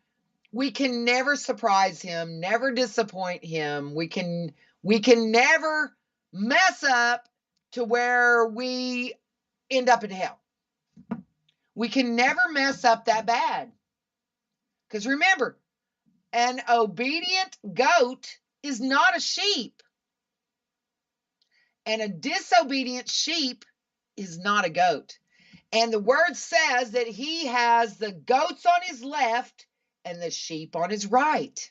we can never surprise him, never disappoint him. We can never mess up to where we end up in hell. We can never mess up that bad. Because remember, an obedient goat is not a sheep. And a disobedient sheep is not a goat. And the word says that he has the goats on his left and the sheep on his right.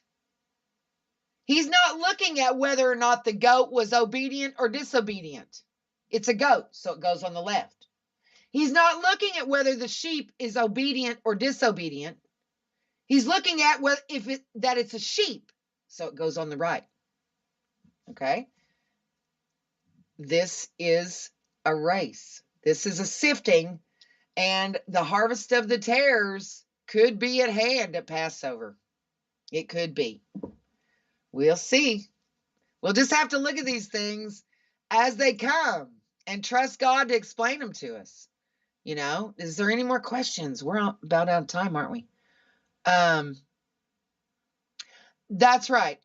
He's not looking at whether or not the goat was obedient or disobedient. It's a goat, so it goes on the left. He's not looking at whether the sheep is obedient or disobedient. He's looking at that it's a sheep, so it goes on the right. Okay? This is a race. This is a sifting, and the harvest of the tares could be at hand at Passover. It could be. We'll see. We'll just have to look at these things as they come and trust God to explain them to us. You know, is there any more questions? We're about out of time, aren't we? That's right.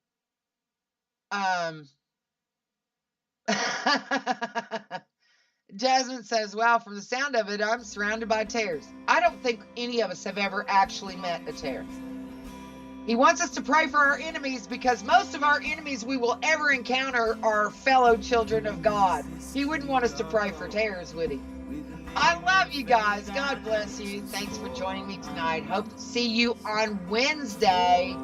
Jasmine says, wow, from the sound of it, I'm surrounded by tares. I don't think any of us have ever actually met a tare. He wants us to pray for our enemies because most of our enemies we will ever encounter are fellow children of God. He wouldn't want us to pray for tares, would he? I love you guys. God bless you. Thanks for joining me tonight. Hope to see you on Wednesday,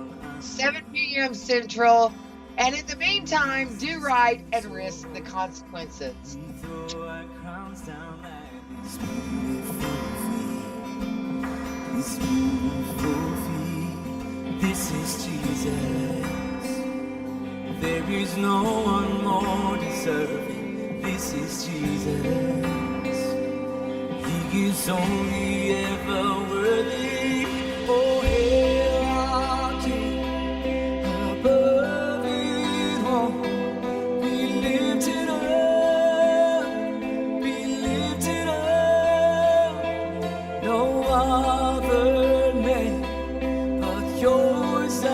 7 p.m. Central. And in the meantime, do right and risk the consequences. This is Jesus. There is no one more deserving. This is Jesus. He is only ever worthy. Oh, hail our King, above it all. Be lifted up, be lifted up. No other name but yours.